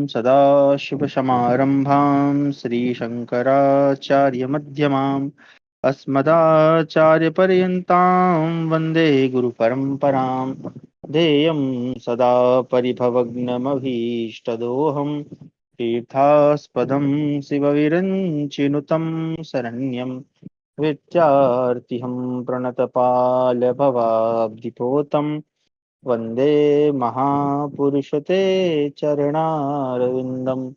सदाशिवसमारम्भां श्रीशङ्कराचार्यमध्यमाम् अस्मदाचार्यपर्यन्तां वन्दे गुरुपरम्परां। ध्येयं सदा परिभवग्नमभीष्टदोहं तीर्थास्पदं शिवविरञ्चिनुतं शरण्यं विद्यार्थिहं प्रणतपालभवाब्धिपोतं वन्दे महापुरुषते चरणारविन्दं।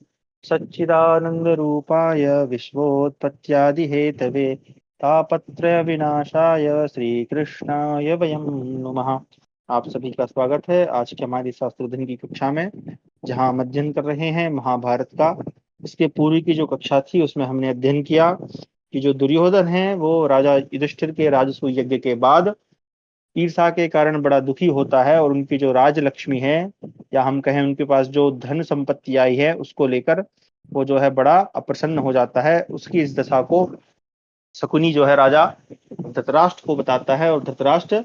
सच्चिदानन्दरूपाय विश्वोत्पत्त्यादिहेतवे तापत्रयविनाशाय श्रीकृष्णाय वयं नुमः। आप सभी का स्वागत है आज की हमारी शास्त्र अध्ययन की कक्षा में, जहां हम अध्ययन कर रहे हैं महाभारत का। इसके पूर्व की जो कक्षा थी उसमें हमने अध्ययन किया कि जो दुर्योधन है वो राजा युधिष्ठिर के राजसूय यज्ञ के बाद ईर्षा के कारण बड़ा दुखी होता है और उनकी जो राजलक्ष्मी है, या हम कहें उनके पास जो धन संपत्ति आई है, उसको लेकर वो जो है बड़ा अप्रसन्न हो जाता है। उसकी इस दशा को शकुनी जो है राजा धृतराष्ट्र को बताता है और धृतराष्ट्र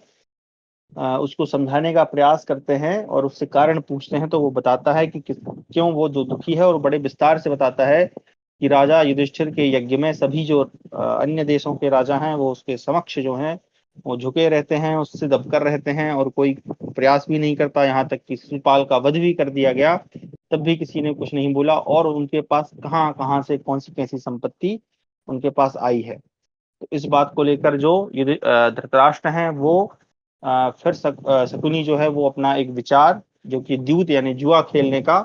उसको समझाने का प्रयास करते हैं और उससे कारण पूछते हैं तो वो बताता है कि क्यों वो जो दुखी है, और बड़े विस्तार से बताता है कि राजा युधिष्ठिर के यज्ञ में सभी जो अन्य देशों के राजा हैं वो उसके समक्ष जो हैं वो झुके रहते हैं, उससे दबकर रहते हैं और कोई प्रयास भी नहीं करता। यहाँ तक कि शिशुपाल का वध भी कर दिया गया, तब भी किसी ने कुछ नहीं बोला। और उनके पास कहाँ कहाँ से कौन सी कैसी संपत्ति उनके पास आई है। तो इस बात को लेकर जो धृतराष्ट्र हैं वो फिर शकुनी जो है वो अपना एक विचार, जो कि द्यूत यानी जुआ खेलने का,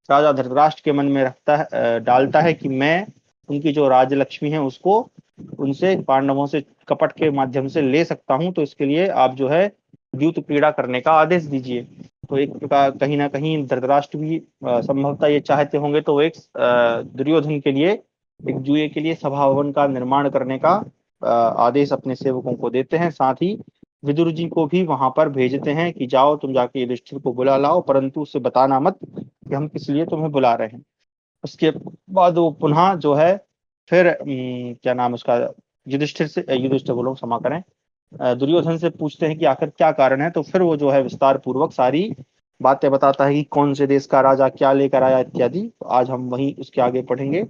राजा धृतराष्ट्र के मन में रखता है, डालता है कि मैं उनकी जो राजलक्ष्मी है उसको उनसे, पांडवों से कपट के माध्यम से ले सकता हूं। तो इसके लिए आप जो है द्यूत क्रीड़ा करने का आदेश दीजिए। तो एक प्रकार कहीं ना कहीं धृतराष्ट्र भी संभवतः ये चाहते होंगे, तो एक दुर्योधन के लिए एक जुए के लिए सभा भवन का निर्माण करने का आदेश अपने सेवकों को देते हैं। साथ ही विदुर जी को भी वहां पर भेजते हैं कि जाओ तुम जाके युधिष्ठिर को बुला लाओ, परंतु उसे बताना मत कि हम किस लिए तुम्हें बुला रहे हैं। उसके बाद वो पुनः जो है फिर क्या नाम उसका, युधिष्ठिर बोलो क्षमा करें, दुर्योधन से पूछते हैं कि आखिर क्या कारण है। तो फिर वो जो है विस्तार पूर्वक सारी बातें बताता है कि कौन से देश का राजा क्या लेकर आया इत्यादि। तो आज हम वही उसके आगे पढ़ेंगे,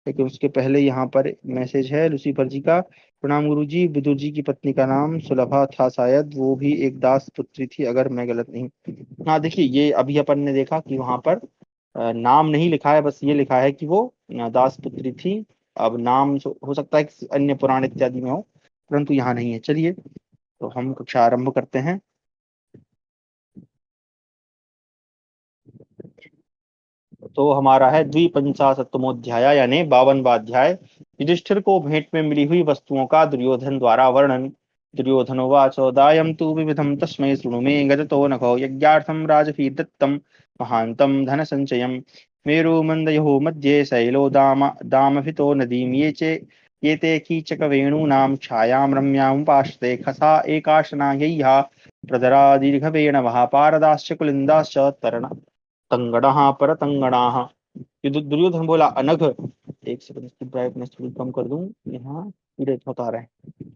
लेकिन उसके पहले यहाँ पर मैसेज है लूसीफर जी का। प्रणाम गुरु जी, विदुर जी की पत्नी का नाम सुलभा था, शायद वो भी एक दास पुत्री थी अगर मैं गलत नहीं। हाँ देखिए, ये अभी अपन ने देखा कि वहां पर नाम नहीं लिखा है, बस ये लिखा है कि वो दास पुत्री थी। अब नाम हो सकता है कि अन्य पुराण इत्यादि में हो, परंतु यहाँ नहीं है। चलिए तो हम कक्षा आरंभ करते हैं। तो हमारा है द्विपंचाशत्तमोध्याय यानी 52वां अध्याय। युधिष्ठिर को भेंट में मिली हुई वस्तुओं का दुर्योधन द्वारा वर्णन। दुर्योधनोवाच दायं तु विविधं तस्मै शृणु मे गजतो नखो यज्ञार्थं राजफी दत्तं महान्तं धन संचयम् मेरुमन्दयोः मध्ये शैलो दामभितो नदीं ये ते कीचक वेणूनां छायां रम्यामुपाश्रिते खसा एकाशना यैहा प्रदरा दीर्घवेणवः पारदाश्च कुलिन्दाश्च तरण तंगड़ाह पर तंगड़ाह। दुर्योधन बोला अनघ, एक सेकंड इसकी ब्राइटनेस थोड़ी कम कर दूं, यहाँ कीड़े बहुत आ रहे हैं।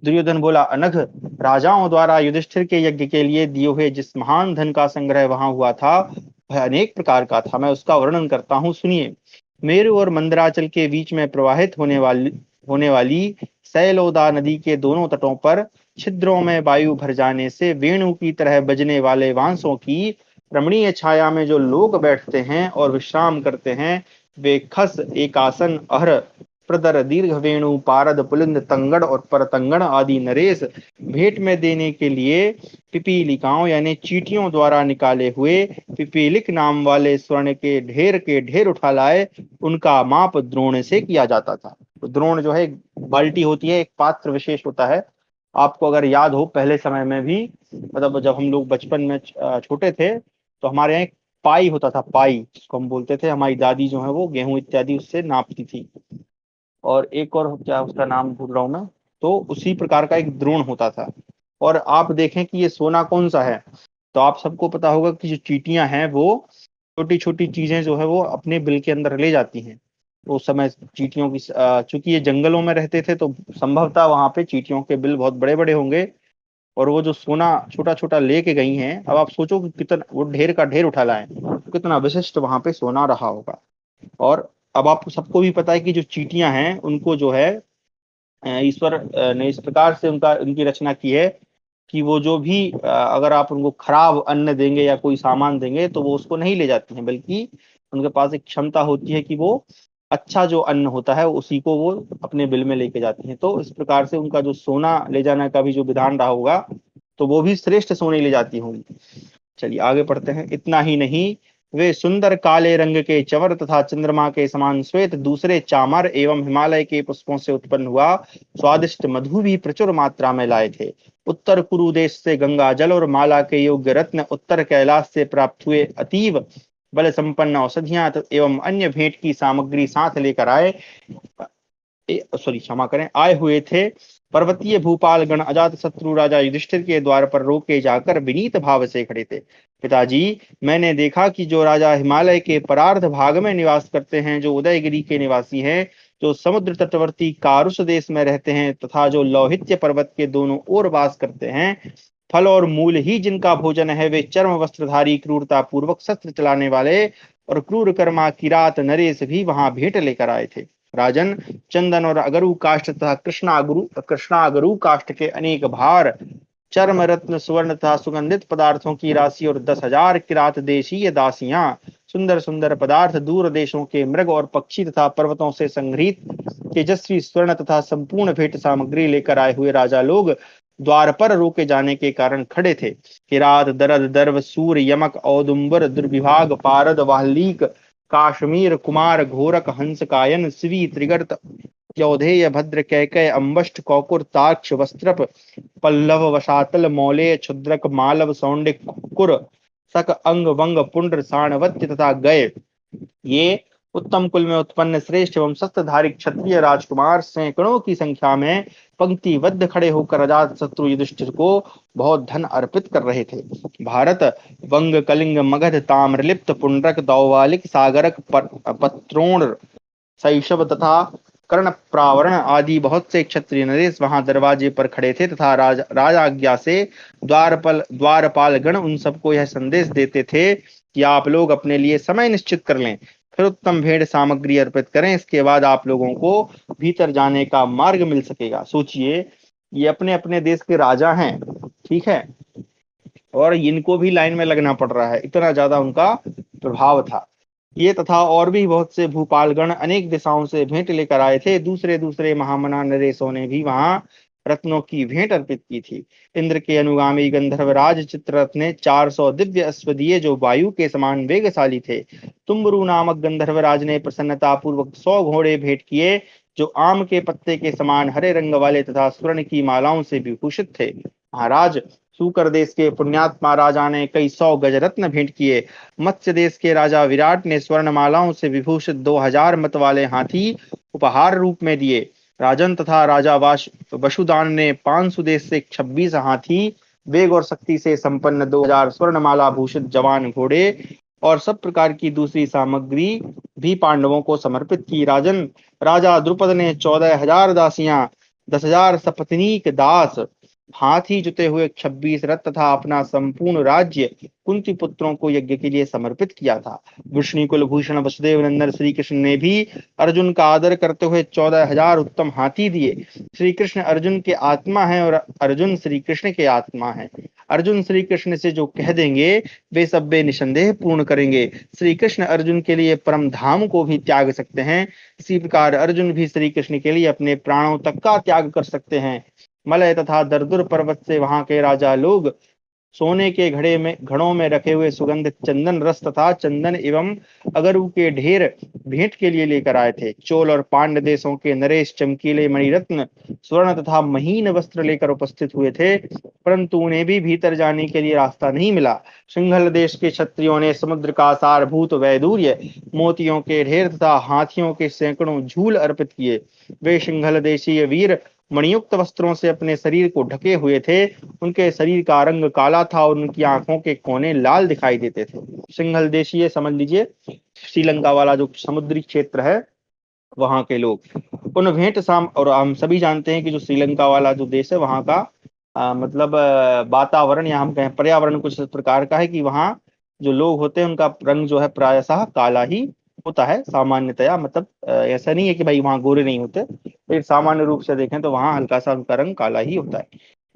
दुर्योधन बोला अनघ, राजाओं द्वारा युधिष्ठिर के यज्ञ के लिए दिए हुए जिस महान धन का संग्रह वहां हुआ था वह अनेक प्रकार का था। मैं उसका वर्णन करता हूँ, सुनिए। मेरु और मंदराचल के बीच में प्रवाहित होने वाली सैलोदा नदी के दोनों तटों पर छिद्रों में वायु भर जाने से वेणु की तरह बजने वाले बांसों की रमणीय छाया में जो लोग बैठते हैं और विश्राम करते हैं, वे खस, एकासन, अहर, प्रदर, दीर्घ वेणु, पारद, पुलिंद, तंगड़ और परतंगड़ आदि नरेश भेंट में देने के लिए पिपीलिकाओं यानी चींटियों द्वारा निकाले हुए पिपीलिक नाम वाले स्वर्ण के ढेर उठा लाए। उनका माप द्रोण से किया जाता था। तो द्रोण जो है एक बाल्टी होती है, एक पात्र विशेष होता है। आपको अगर याद हो पहले समय में भी, मतलब जब हम लोग बचपन में छोटे थे, तो हमारे यहाँ एक पाई होता था, पाई जिसको हम बोलते थे। हमारी दादी जो है वो गेहूं इत्यादि उससे नापती थी। और एक और क्या उसका नाम भूल रहा हूं मैं। तो उसी प्रकार का एक द्रोण होता था। और आप देखें कि ये सोना कौन सा है, तो आप सबको पता होगा कि जो चींटियां हैं वो छोटी छोटी चीजें जो है वो अपने बिल के अंदर ले जाती हैं। तो उस समय चींटियों की चूंकि ये जंगलों में रहते थे, तो संभवतः वहां पे चींटियों के बिल बहुत बड़े बड़े होंगे। और वो जो सोना छोटा छोटा लेके गई हैं, अब आप सोचो कि कितना वो ढेर का ढेर उठा लाए, तो कितना विशिष्ट वहां पे सोना रहा होगा। और अब आप सबको भी पता है कि जो चींटियां हैं उनको जो है ईश्वर ने इस प्रकार से उनकी रचना की है कि वो जो भी अगर आप उनको खराब अन्न देंगे या कोई सामान देंगे तो वो उसको नहीं ले जाती हैं, बल्कि उनके पास एक क्षमता होती है कि वो अच्छा जो अन्न होता है उसी को वो अपने बिल में लेके जाती हैं। तो इस प्रकार से उनका जो सोना ले जाने का भी जो विधान रहा होगा तो वो भी श्रेष्ठ सोने ले जाती होंगी। चलिए आगे पढ़ते हैं। इतना ही नहीं, वे सुंदर काले रंग के चवर तथा चंद्रमा के समान श्वेत दूसरे चामर एवं हिमालय के पुष्पों से उत्पन्न हुआ स्वादिष्ट मधु भी प्रचुर मात्रा में लाए थे। उत्तर कुरु देश से गंगा जल और माला के योग्य रत्न उत्तर कैलाश से प्राप्त हुए अतीव बल संपन्न औषधियां एवं अन्य भेंट की सामग्री साथ लेकर क्षमा करें आए हुए थे। पर्वतीय भूपाल गण अजात शत्रु राजा युधिष्ठिर के द्वार पर रोके जाकर विनीत भाव से खड़े थे। पिताजी, मैंने देखा कि जो राजा हिमालय के परार्ध भाग में निवास करते हैं, जो उदयगिरी के निवासी हैं, जो समुद्र तटवर्ती कारुष देश में रहते हैं तथा जो लौहित्य पर्वत के दोनों ओर वास करते हैं, फल और मूल ही जिनका भोजन है, वे चर्म वस्त्रधारी क्रूरता पूर्वक शस्त्र चलाने वाले और क्रूर कर्मा किरात नरेश भी वहां भेंट लेकर आए थे। राजन, चंदन और अगरू काष्ठ तथा कृष्णागरू काष्ठ के अनेक भार, चर्म रत्न सुवर्ण तथा सुगंधित पदार्थों की राशि और 10,000 किरात देशीय दासियां, सुंदर सुंदर पदार्थ, दूर देशों के मृग और पक्षी तथा पर्वतों से संग्रहित तेजस्वी स्वर्ण तथा संपूर्ण भेंट सामग्री लेकर आए हुए राजा लोग द्वार पर रोके जाने के कारण खड़े थे। किरात, दरद, दर्व, सूर, यमक, औदुंबर, दुर्विभाग, पारद, वाहलीक, काश्मीर, कुमार, घोरक, हंस, कायन, स्वी, त्रिगर्त, यौधेय, भद्र, कैकय, अम्बष्ट, कौकुर, ताक्ष, वस्त्रप, पल्लव, वशातल, मौलेय, क्षुद्रक, मालव, सौंडिक, कुर, सक, अंग, वंग, पुंड्र, साणवत्य तथा गय, ये उत्तम कुल में उत्पन्न श्रेष्ठ एवं शस्त्रधारी क्षत्रिय राजकुमार सैकड़ों की संख्या में पंक्तिबद्ध खड़े होकर अजात शत्रु युधिष्ठिर को बहुत धन अर्पित कर रहे थे। भारत, वंग, कलिंग, मगध, ताम्रलिप्त, पुंड्रक, दौवालिक, सागरक, पत्रोण, शैशव तथा कर्ण प्रावरण आदि बहुत से क्षत्रिय नरेश वहां दरवाजे पर खड़े थे तथा राजाज्ञा से द्वारपाल गण उन सबको यह संदेश देते थे कि आप लोग अपने लिए समय निश्चित कर लें, फिर उत्तम भेंट सामग्री अर्पित करें, इसके बाद आप लोगों को भीतर जाने का मार्ग मिल सकेगा। सोचिए, ये अपने अपने देश के राजा हैं, ठीक है, और इनको भी लाइन में लगना पड़ रहा है, इतना ज्यादा उनका प्रभाव था। ये तथा और भी बहुत से भूपालगण अनेक दिशाओं से भेंट लेकर आए थे। दूसरे दूसरे महामना नरेशों ने भी वहां रत्नों की भेंट अर्पित की थी। इंद्र के अनुगामी गंधर्वराज चित्ररथ ने 400 दिव्य अश्व दिए जो वायु के समान वेगशाली थे। तुम्बरु नामक गंधर्वराज ने प्रसन्नता पूर्वक 100 घोड़े भेंट किए जो आम के पत्ते के समान हरे रंग वाले तथा स्वर्ण की मालाओं से विभूषित थे। महाराज, सूकर देश के पुण्यात्मा राजा ने कई 100 गजरत्न भेंट किए। मत्स्य देश के राजा विराट ने स्वर्ण मालाओं से विभूषित 2000 मत वाले हाथी उपहार रूप में दिए। राजन तथा राजा वसुदान ने 500 देश से 26 हाथी, वेग और शक्ति से संपन्न 2000 स्वर्णमाला भूषित जवान घोड़े और सब प्रकार की दूसरी सामग्री भी पांडवों को समर्पित की। राजन, राजा द्रुपद ने 14,000 दासियां, 10,000 सपत्नीक दास, हाथी जुते हुए 26 रथ तथा अपना संपूर्ण राज्य कुंती पुत्रों को यज्ञ के लिए समर्पित किया था। वृष्णिकुल भूषण वसुदेव नंदन श्री कृष्ण ने भी अर्जुन का आदर करते हुए 14,000 उत्तम हाथी दिए। श्री कृष्ण अर्जुन के आत्मा है और अर्जुन श्री कृष्ण के आत्मा है। अर्जुन श्री कृष्ण से जो कह देंगे वे सब वे निसंदेह पूर्ण करेंगे। श्री कृष्ण अर्जुन के लिए परम धाम को भी त्याग सकते हैं, इसी प्रकार अर्जुन भी श्री कृष्ण के लिए अपने प्राणों तक का त्याग कर सकते हैं। मलय तथा दरदुर पर्वत से वहां के राजा लोग सोने के घड़ों में रखे हुए सुगंधित चंदन रस तथा चंदन एवं अगरू के ढेर भेंट के लिए लेकर आए थे। चोल और पांड्य देशों के नरेश चमकीले मणिरत्न, स्वर्ण तथा महीन वस्त्र लेकर उपस्थित हुए थे, परंतु उन्हें भी भीतर जाने के लिए रास्ता नहीं मिला। सिंहल देश के क्षत्रियों ने समुद्र का सारभूत वैदूर्य, मोतियों के ढेर तथा हाथियों के सैकड़ों झूल अर्पित किए। वे सिंहल देशीय वीर मणियुक्त वस्त्रों से अपने शरीर को ढके हुए थे। उनके शरीर का रंग काला था और उनकी आंखों के कोने लाल दिखाई देते थे। सिंहल देशीय समझ लीजिए श्रीलंका वाला जो समुद्री क्षेत्र है वहां के लोग। उन भेंट साम और हम सभी जानते हैं कि जो श्रीलंका वाला जो देश है वहां का मतलब वातावरण या हम कहें पर्यावरण कुछ इस प्रकार का है कि वहाँ जो लोग होते हैं उनका रंग जो है प्रायशः काला ही होता है सामान्यतया, मतलब ऐसा नहीं है कि भाई वहां गोरे नहीं होते, फिर सामान्य रूप से देखें तो वहां हल्का सा उनका रंग काला ही होता है।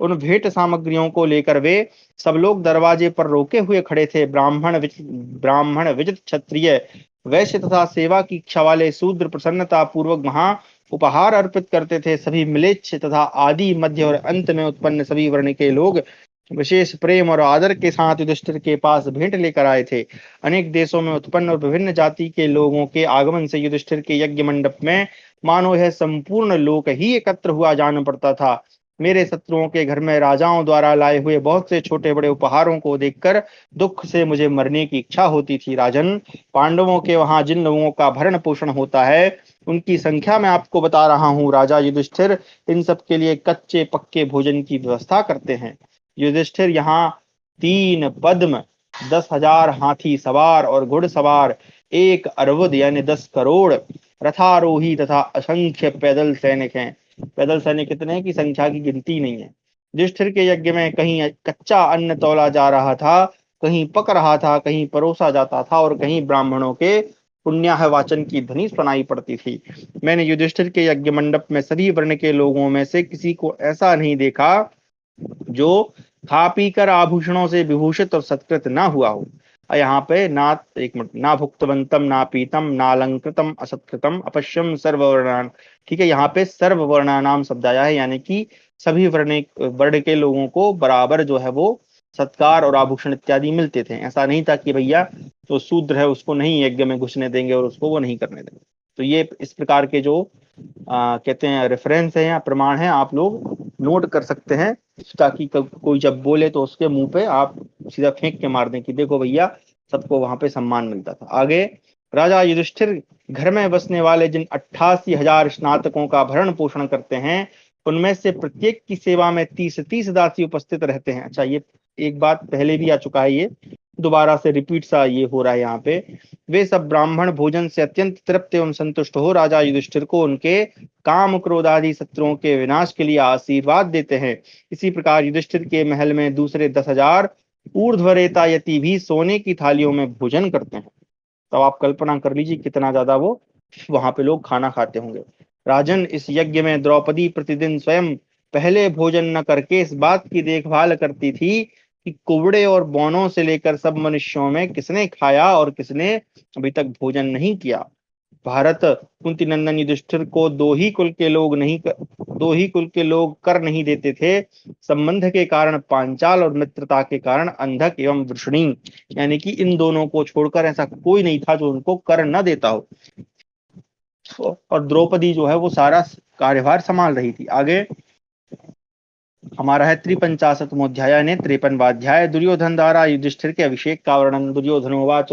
उन भेंट सामग्रियों को लेकर वे सब लोग दरवाजे पर रोके हुए खड़े थे। ब्राह्मण विजित क्षत्रिय वैश्य तथा सेवा की इच्छा वाले शूद्र प्रसन्नता पूर्वक वहां उपहार अर्पित करते थे। सभी म्लेच्छ तथा आदि मध्य और अंत में उत्पन्न सभी वर्ण के लोग विशेष प्रेम और आदर के साथ युधिष्ठिर के पास भेंट लेकर आए थे। अनेक देशों में उत्पन्न और विभिन्न जाति के लोगों के आगमन से युधिष्ठिर के यज्ञ मंडप में मानो यह संपूर्ण लोक ही एकत्र हुआ जान पड़ता था। मेरे शत्रुओं के घर में राजाओं द्वारा लाए हुए बहुत से छोटे बड़े उपहारों को देखकर दुख से मुझे मरने की इच्छा होती थी। राजन, पांडवों के वहां जिन लोगों का भरण पोषण होता है उनकी संख्या मैं आपको बता रहा हूँ। राजा युधिष्ठिर इन सब के लिए कच्चे पक्के भोजन की व्यवस्था करते हैं। युधिष्ठिर यहाँ 3 पद्म, 10,000 हाथी सवार और घुड़सवार, 1 अर्बुद यानी 10 करोड़ रथारोही तथा असंख्य पैदल सैनिक हैं। पैदल सैनिक कितने हैं कि संख्या की गिनती नहीं है। युधिष्ठिर के यज्ञ में कहीं कच्चा अन्न तौला जा रहा था, कहीं पक रहा था, कहीं परोसा जाता था और कहीं ब्राह्मणों के पुण्याह वाचन की ध्वनि सुनाई पड़ती थी। मैंने युधिष्ठिर के यज्ञ मंडप में सभी वर्ण के लोगों में से किसी को ऐसा नहीं देखा जो खा पी कर आभूषणों से विभूषित और सत्कृत ना हुआ हो। यहाँ पे ना, एक मिनट, ना भुक्तवंतम ना पीतम ना अलंकृतम असत्कृतम अपश्यम सर्ववर्णान, ठीक है, यहाँ पे सर्ववर्णानाम शब्द आया है, यानी कि सभी वर्ण के लोगों को बराबर जो है वो सत्कार और आभूषण इत्यादि मिलते थे। ऐसा नहीं था कि भैया जो शूद्र है उसको नहीं यज्ञ में घुसने देंगे और उसको वो नहीं करने देंगे। तो ये इस प्रकार के जो कहते हैं रेफरेंस है या प्रमाण है, आप लोग नोट कर सकते हैं, ताकि कोई जब बोले तो उसके मुंह पे आप सीधा फेंक के मार दें कि देखो भैया सबको वहां पे सम्मान मिलता था। आगे, राजा युधिष्ठिर घर में बसने वाले जिन 88,000 स्नातकों का भरण पोषण करते हैं उनमें से प्रत्येक की सेवा में 30-30 दासी उपस्थित रहते हैं। अच्छा, ये एक बात पहले भी आ चुका है, ये दोबारा से रिपीट सा ये हो रहा है यहाँ पे। वे सब ब्राह्मण भोजन से अत्यंत तृप्त एवं संतुष्ट हो राजा युधिष्ठिर को उनके काम क्रोध आदि शत्रुओं के विनाश के लिए आशीर्वाद देते हैं। इसी प्रकार युधिष्ठिर के महल में दूसरे 10,000 ऊर्ध्वरेता यति भी सोने की थालियों में भोजन करते हैं। तो आप कल्पना कर लीजिए कितना ज्यादा वो वहां पे लोग खाना खाते होंगे। राजन, इस यज्ञ में द्रौपदी प्रतिदिन स्वयं पहले भोजन न करके इस बात की देखभाल करती थी कि कुबड़े और बौनों से लेकर सब मनुष्यों में किसने खाया और किसने अभी तक भोजन नहीं किया। भारत, कुंती नंदन युधिष्ठिर को दो ही कुल के लोग कर नहीं देते थे। संबंध के कारण पांचाल और मित्रता के कारण अंधक एवं वृषणी, यानी कि इन दोनों को छोड़कर ऐसा कोई नहीं था जो उनको कर न देता हो। और द्रौपदी जो है वो सारा कार्यभार संभाल रही थी। आगे हमारा है 53वां अध्याय यानी 53वां अध्याय। दुर्योधन द्वारा युधिष्ठिर के अभिषेक का वर्णन। दुर्योधनोवाच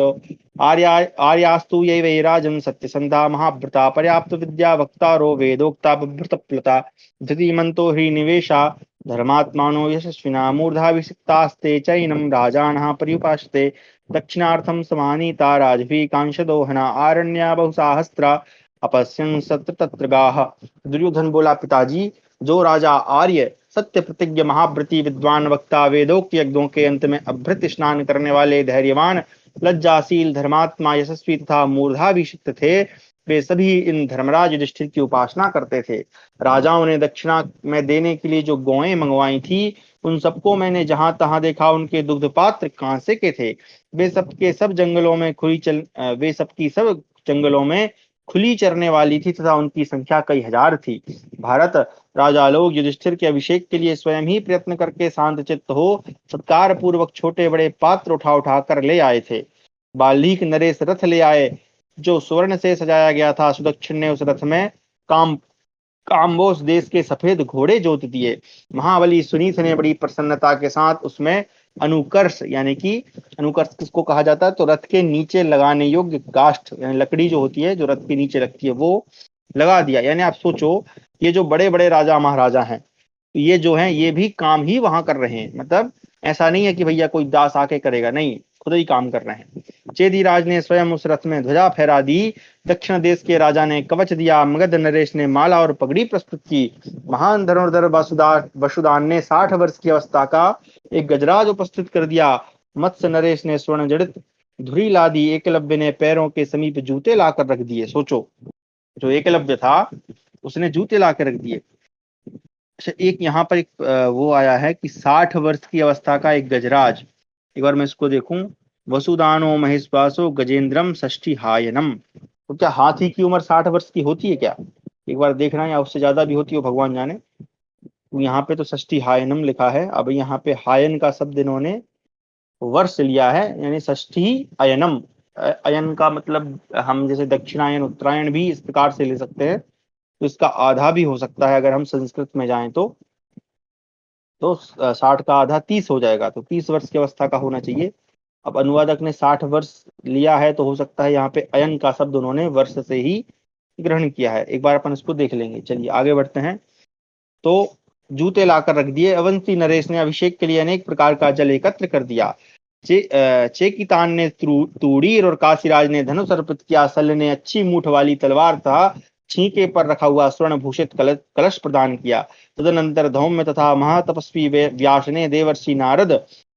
आर्यास्तु ये वैराजन सत्यसंधा महाव्रता पर्याप्त विद्या वक्तारो वेदोक्ता बभृत प्लुता धृतिमन्तो ह्रीनिवेशा धर्मात्मानो यशस्विना मूर्धाभिषिक्तास्ते चैनं राजानः पर्युपासते दक्षिणार्थं समानीता राजभी कांशदोहना आरण्या बहुसाहस्रा अपश्यन् सत्र तत्र गाः। दुर्योधन बोला, पिताजी, जो राजा आर्य सत्य प्रतिज्ञ महाव्रती विद्वान वक्ता वेदोक्त यज्ञों के अंत में अभृत स्नान करने वाले धैर्यवान लज्जाशील धर्मात्मा यशस्वी तथा मूर्धाभिषिक्त थे, वे सभी इन धर्मराज युधिष्ठिर की उपासना करते थे। राजाओं ने दक्षिणा में देने के लिए जो गौएं मंगवाई थी उन सबको मैंने जहां तहां देखा उनके दुग्ध पात्र कांसे के थे। वे सबकी सब जंगलों में खुली चरने वाली थी तथा उनकी संख्या कई हजार थी। भारत, राजा लोग युधिष्ठिर के अभिषेक के लिए स्वयं ही प्रयत्न करके शांत चित्त हो सत्कार पूर्वक छोटे बड़े पात्र उठा उठा कर ले आए थे। बाल्मीक नरेश रथ ले आए जो स्वर्ण से सजाया गया था। सुदक्षिण ने उस रथ में काम काम्बोज देश के सफेद घोड़े जोत दिए। महाबली सुनीत ने बड़ी प्रसन्नता के साथ उसमें अनुकर्ष, यानी कि अनुकर्ष किसको कहा जाता है, तो रथ के नीचे लगाने योग्य काष्ठ यानी लकड़ी जो होती है जो रथ के नीचे लगती है वो लगा दिया। यानी आप सोचो, ये जो बड़े बड़े राजा महाराजा हैं ये जो हैं ये भी काम ही वहां कर रहे हैं। मतलब ऐसा नहीं है कि भैया कोई दास आके करेगा, नहीं, खुद ही काम कर रहे हैं। चेदीराज ने स्वयं उस रथ में ध्वजा फहरा दी। दक्षिण देश के राजा ने कवच दिया। मगध नरेश ने माला और पगड़ी प्रस्तुत की। महान धनुर्धर वसुदान ने 60 वर्ष की अवस्था का एक गजराज उपस्थित कर दिया। मत्स्य नरेश ने स्वर्ण जड़ित धुरी ला दी एकलव्य ने पैरों के समीप जूते लाकर रख दिए। सोचो, जो एकलव्य था उसने जूते लाकर रख दिए। अच्छा, एक यहाँ पर एक वो आया है कि 60 वर्ष की अवस्था का एक गजराज। एक बार मैं इसको देखूं। वसुदानो महेश्वासो गजेंद्रम षष्ठी हायनम। तो क्या हाथी की उम्र 60 वर्ष की होती है क्या? एक बार देखना, या उससे ज्यादा भी होती हो, भगवान जाने। तो यहाँ पे तो षष्ठी हायनम लिखा है। अब यहाँ पे हायन का शब्द इन्होंने वर्ष लिया है, यानी षष्ठी अयनम। अयन का मतलब हम जैसे दक्षिणायन उत्तरायण भी इस प्रकार से ले सकते हैं। तो इसका आधा भी हो सकता है, अगर हम संस्कृत में जाएं तो 60 का आधा 30 हो जाएगा, तो 30 वर्ष की अवस्था का होना चाहिए। अब अनुवादक ने 60 वर्ष लिया है, तो हो सकता है यहाँ पे अयन का शब्द उन्होंने वर्ष से ही ग्रहण किया है। एक बार अपन इसको देख लेंगे। चलिए आगे बढ़ते हैं। तो जूते लाकर रख दिए। अवंती नरेश ने अभिषेक के लिए अनेक प्रकार का जल एकत्र कर दिया। चेकितान ने तूड़ीर और काशीराज ने धनुष अर्पित किया। सल ने अच्छी मूठ वाली तलवार था छींके पर रखा हुआ स्वर्ण भूषित कलश प्रदान किया। तदनंतर धौम्य तथा महातपस्वी व्यास ने देवर्षि नारद,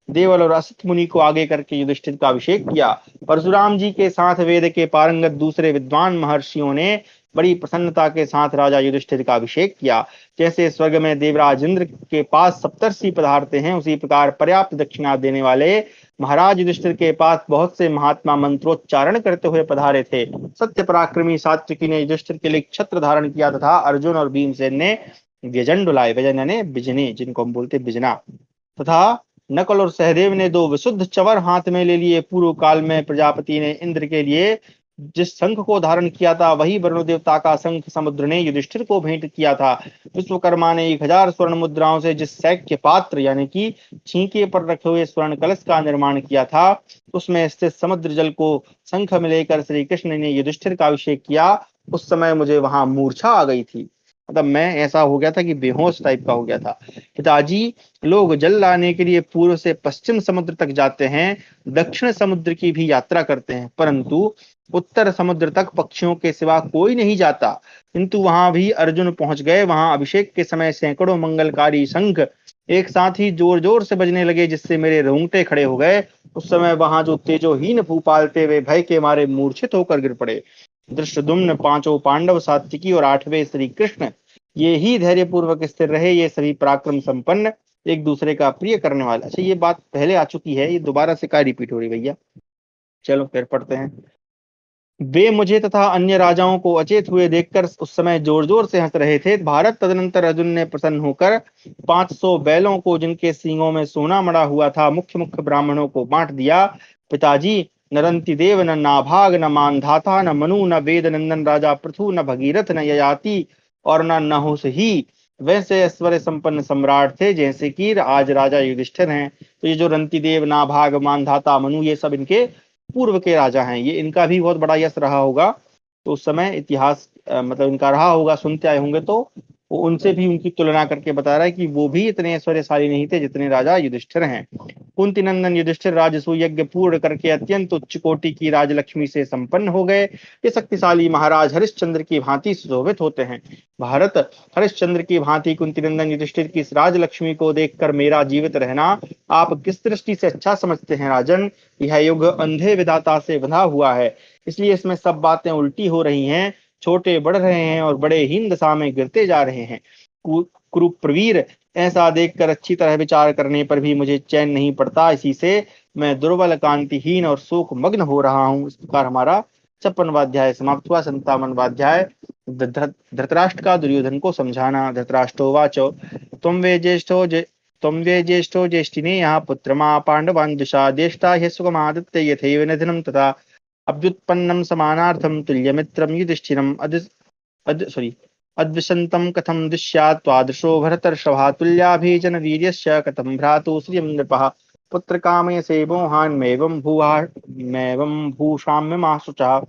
देवल और असित मुनि को आगे करके युधिष्ठिर का अभिषेक किया। परशुराम जी के साथ वेद के पारंगत दूसरे विद्वान महर्षियों ने बड़ी प्रसन्नता के साथ राजा युधिष्ठिर का अभिषेक किया। जैसे स्वर्ग में देवराज इंद्र के पास सप्तर्षि पधारते हैं, उसी प्रकार पर्याप्त दक्षिणा देने वाले महाराज युधिष्ठिर के पास बहुत से महात्मा मंत्रोच्चारण करते हुए पधारे थे। सत्य पराक्रमी सात्विकी ने युधिष्ठिर के लिए छत्र धारण किया तथा अर्जुन और भीमसेन ने व्यजन डुलाए। व्यजन यानी बिजने, जिनको हम बोलते बिजना। तथा नकल और सहदेव ने 2 विशुद्ध चवर हाथ में ले लिए। पूर्व काल में प्रजापति ने इंद्र के लिए जिस शंख को धारण किया था, वही वरुण देवता का शंख समुद्र ने युधिष्ठिर को भेंट किया था। विश्वकर्मा ने 1000 स्वर्ण मुद्राओं से जिस सैक्य पात्र यानी कि छींके पर रखे हुए स्वर्ण कलश का निर्माण किया था, उसमें स्थित समुद्र जल को शंख में लेकर श्री कृष्ण ने युधिष्ठिर का अभिषेक किया। उस समय मुझे वहां मूर्छा आ गई थी। मतलब मैं ऐसा हो गया था कि बेहोश टाइप का हो गया था। पिताजी, लोग जल लाने के लिए पूर्व से पश्चिम समुद्र तक जाते हैं, दक्षिण समुद्र की भी यात्रा करते हैं, परंतु उत्तर समुद्र तक पक्षियों के सिवा कोई नहीं जाता। किंतु वहां भी अर्जुन पहुंच गए। वहां अभिषेक के समय सैकड़ों मंगलकारी शंख एक साथ ही जोर जोर से बजने लगे, जिससे मेरे रोंगटे खड़े हो गए। उस समय वहां जो तेजोहीन भूपाल थे, वे भय के मारे मूर्छित होकर गिर पड़े। धृष्टद्युम्न, 5 पांडव, सात्विकी और 8वें श्री कृष्ण, ये ही धैर्य पूर्वक स्थिर रहे। ये सभी पराक्रम संपन्न, एक दूसरे का प्रिय करने वाले। अच्छा, ये बात पहले आ चुकी है, ये दोबारा से क्या रिपीट हो रही भैया? चलो फिर पढ़ते हैं। वे मुझे तथा अन्य राजाओं को अचेत हुए देखकर उस समय जोर जोर से हंस रहे थे। भारत तदनंतर अर्जुन ने प्रसन्न होकर 500 बैलों को, जिनके सींगों में सोना मड़ा हुआ था, मुख्य मुख्य ब्राह्मणों को बांट दिया। पिताजी, न रंति देव, न नाभाग, न मानधाता, न मनु, न वेद नंदन राजा पृथु, न भगीरथ, न ययाति और न नहुष ही वैसे ऐश्वर्य संपन्न सम्राट थे जैसे कि आज राजा युधिष्ठिर हैं। तो ये जो रंति देव, नाभाग, मानधाता, मनु, ये सब इनके पूर्व के राजा हैं। ये इनका भी बहुत बड़ा यश रहा होगा। तो उस समय इतिहास मतलब इनका रहा होगा, सुनते आए होंगे। तो वो उनसे भी उनकी तुलना करके बता रहा है कि वो भी इतने ऐश्वर्यशाली नहीं थे जितने राजा युधिष्ठिर हैं। कुंती नंदन युधिष्ठिर राजसूय यज्ञ पूर्ण करके अत्यंत उच्च कोटि की राजलक्ष्मी से संपन्न हो गए। ये शक्तिशाली महाराज हरिश्चंद्र की भांति सुशोभित होते हैं। भारत, हरिश्चंद्र की भांति कुंती नंदन युधिष्ठिर की इस राजलक्ष्मी को देखकर मेरा जीवित रहना आप किस दृष्टि से अच्छा समझते हैं राजन? यह युग अंधे विधाता से बंधा हुआ है, इसलिए इसमें सब बातें उल्टी हो रही हैं। छोटे बढ़ रहे हैं और बड़े हीन दशा में गिरते जा रहे हैं। कुरुप्रवीर, ऐसा देखकर अच्छी तरह विचार करने पर भी मुझे चैन नहीं पड़ता। इसी से मैं दुर्बल, कांतिहीन और शोक मग्न हो रहा हूँ। इस प्रकार हमारा 56वां अध्याय समाप्त हुआ। 57वां अध्याय धृतराष्ट्र का दुर्योधन को समझाना। धृतराष्ट्रोवाच त्वं वे ज्येष्ठो ज्येष्ठिने यहाँ पुत्रमा पांडवान् दिशा ज्येष्ठा ह्यसुखमादित्य यथैव निधनं तथा अभ्युत्पन्नं समानार्थं तुल्यमित्रं युधिष्ठिरम् अद्विषन्तं कथं दृश्यात् त्वादृशो भरतर्षभा तुल्याभिजन वीर्यस्य कथं भ्रातु श्रियं नृपः पुत्र कामे से मोहान मैवं भूषाम्यमाशुचः।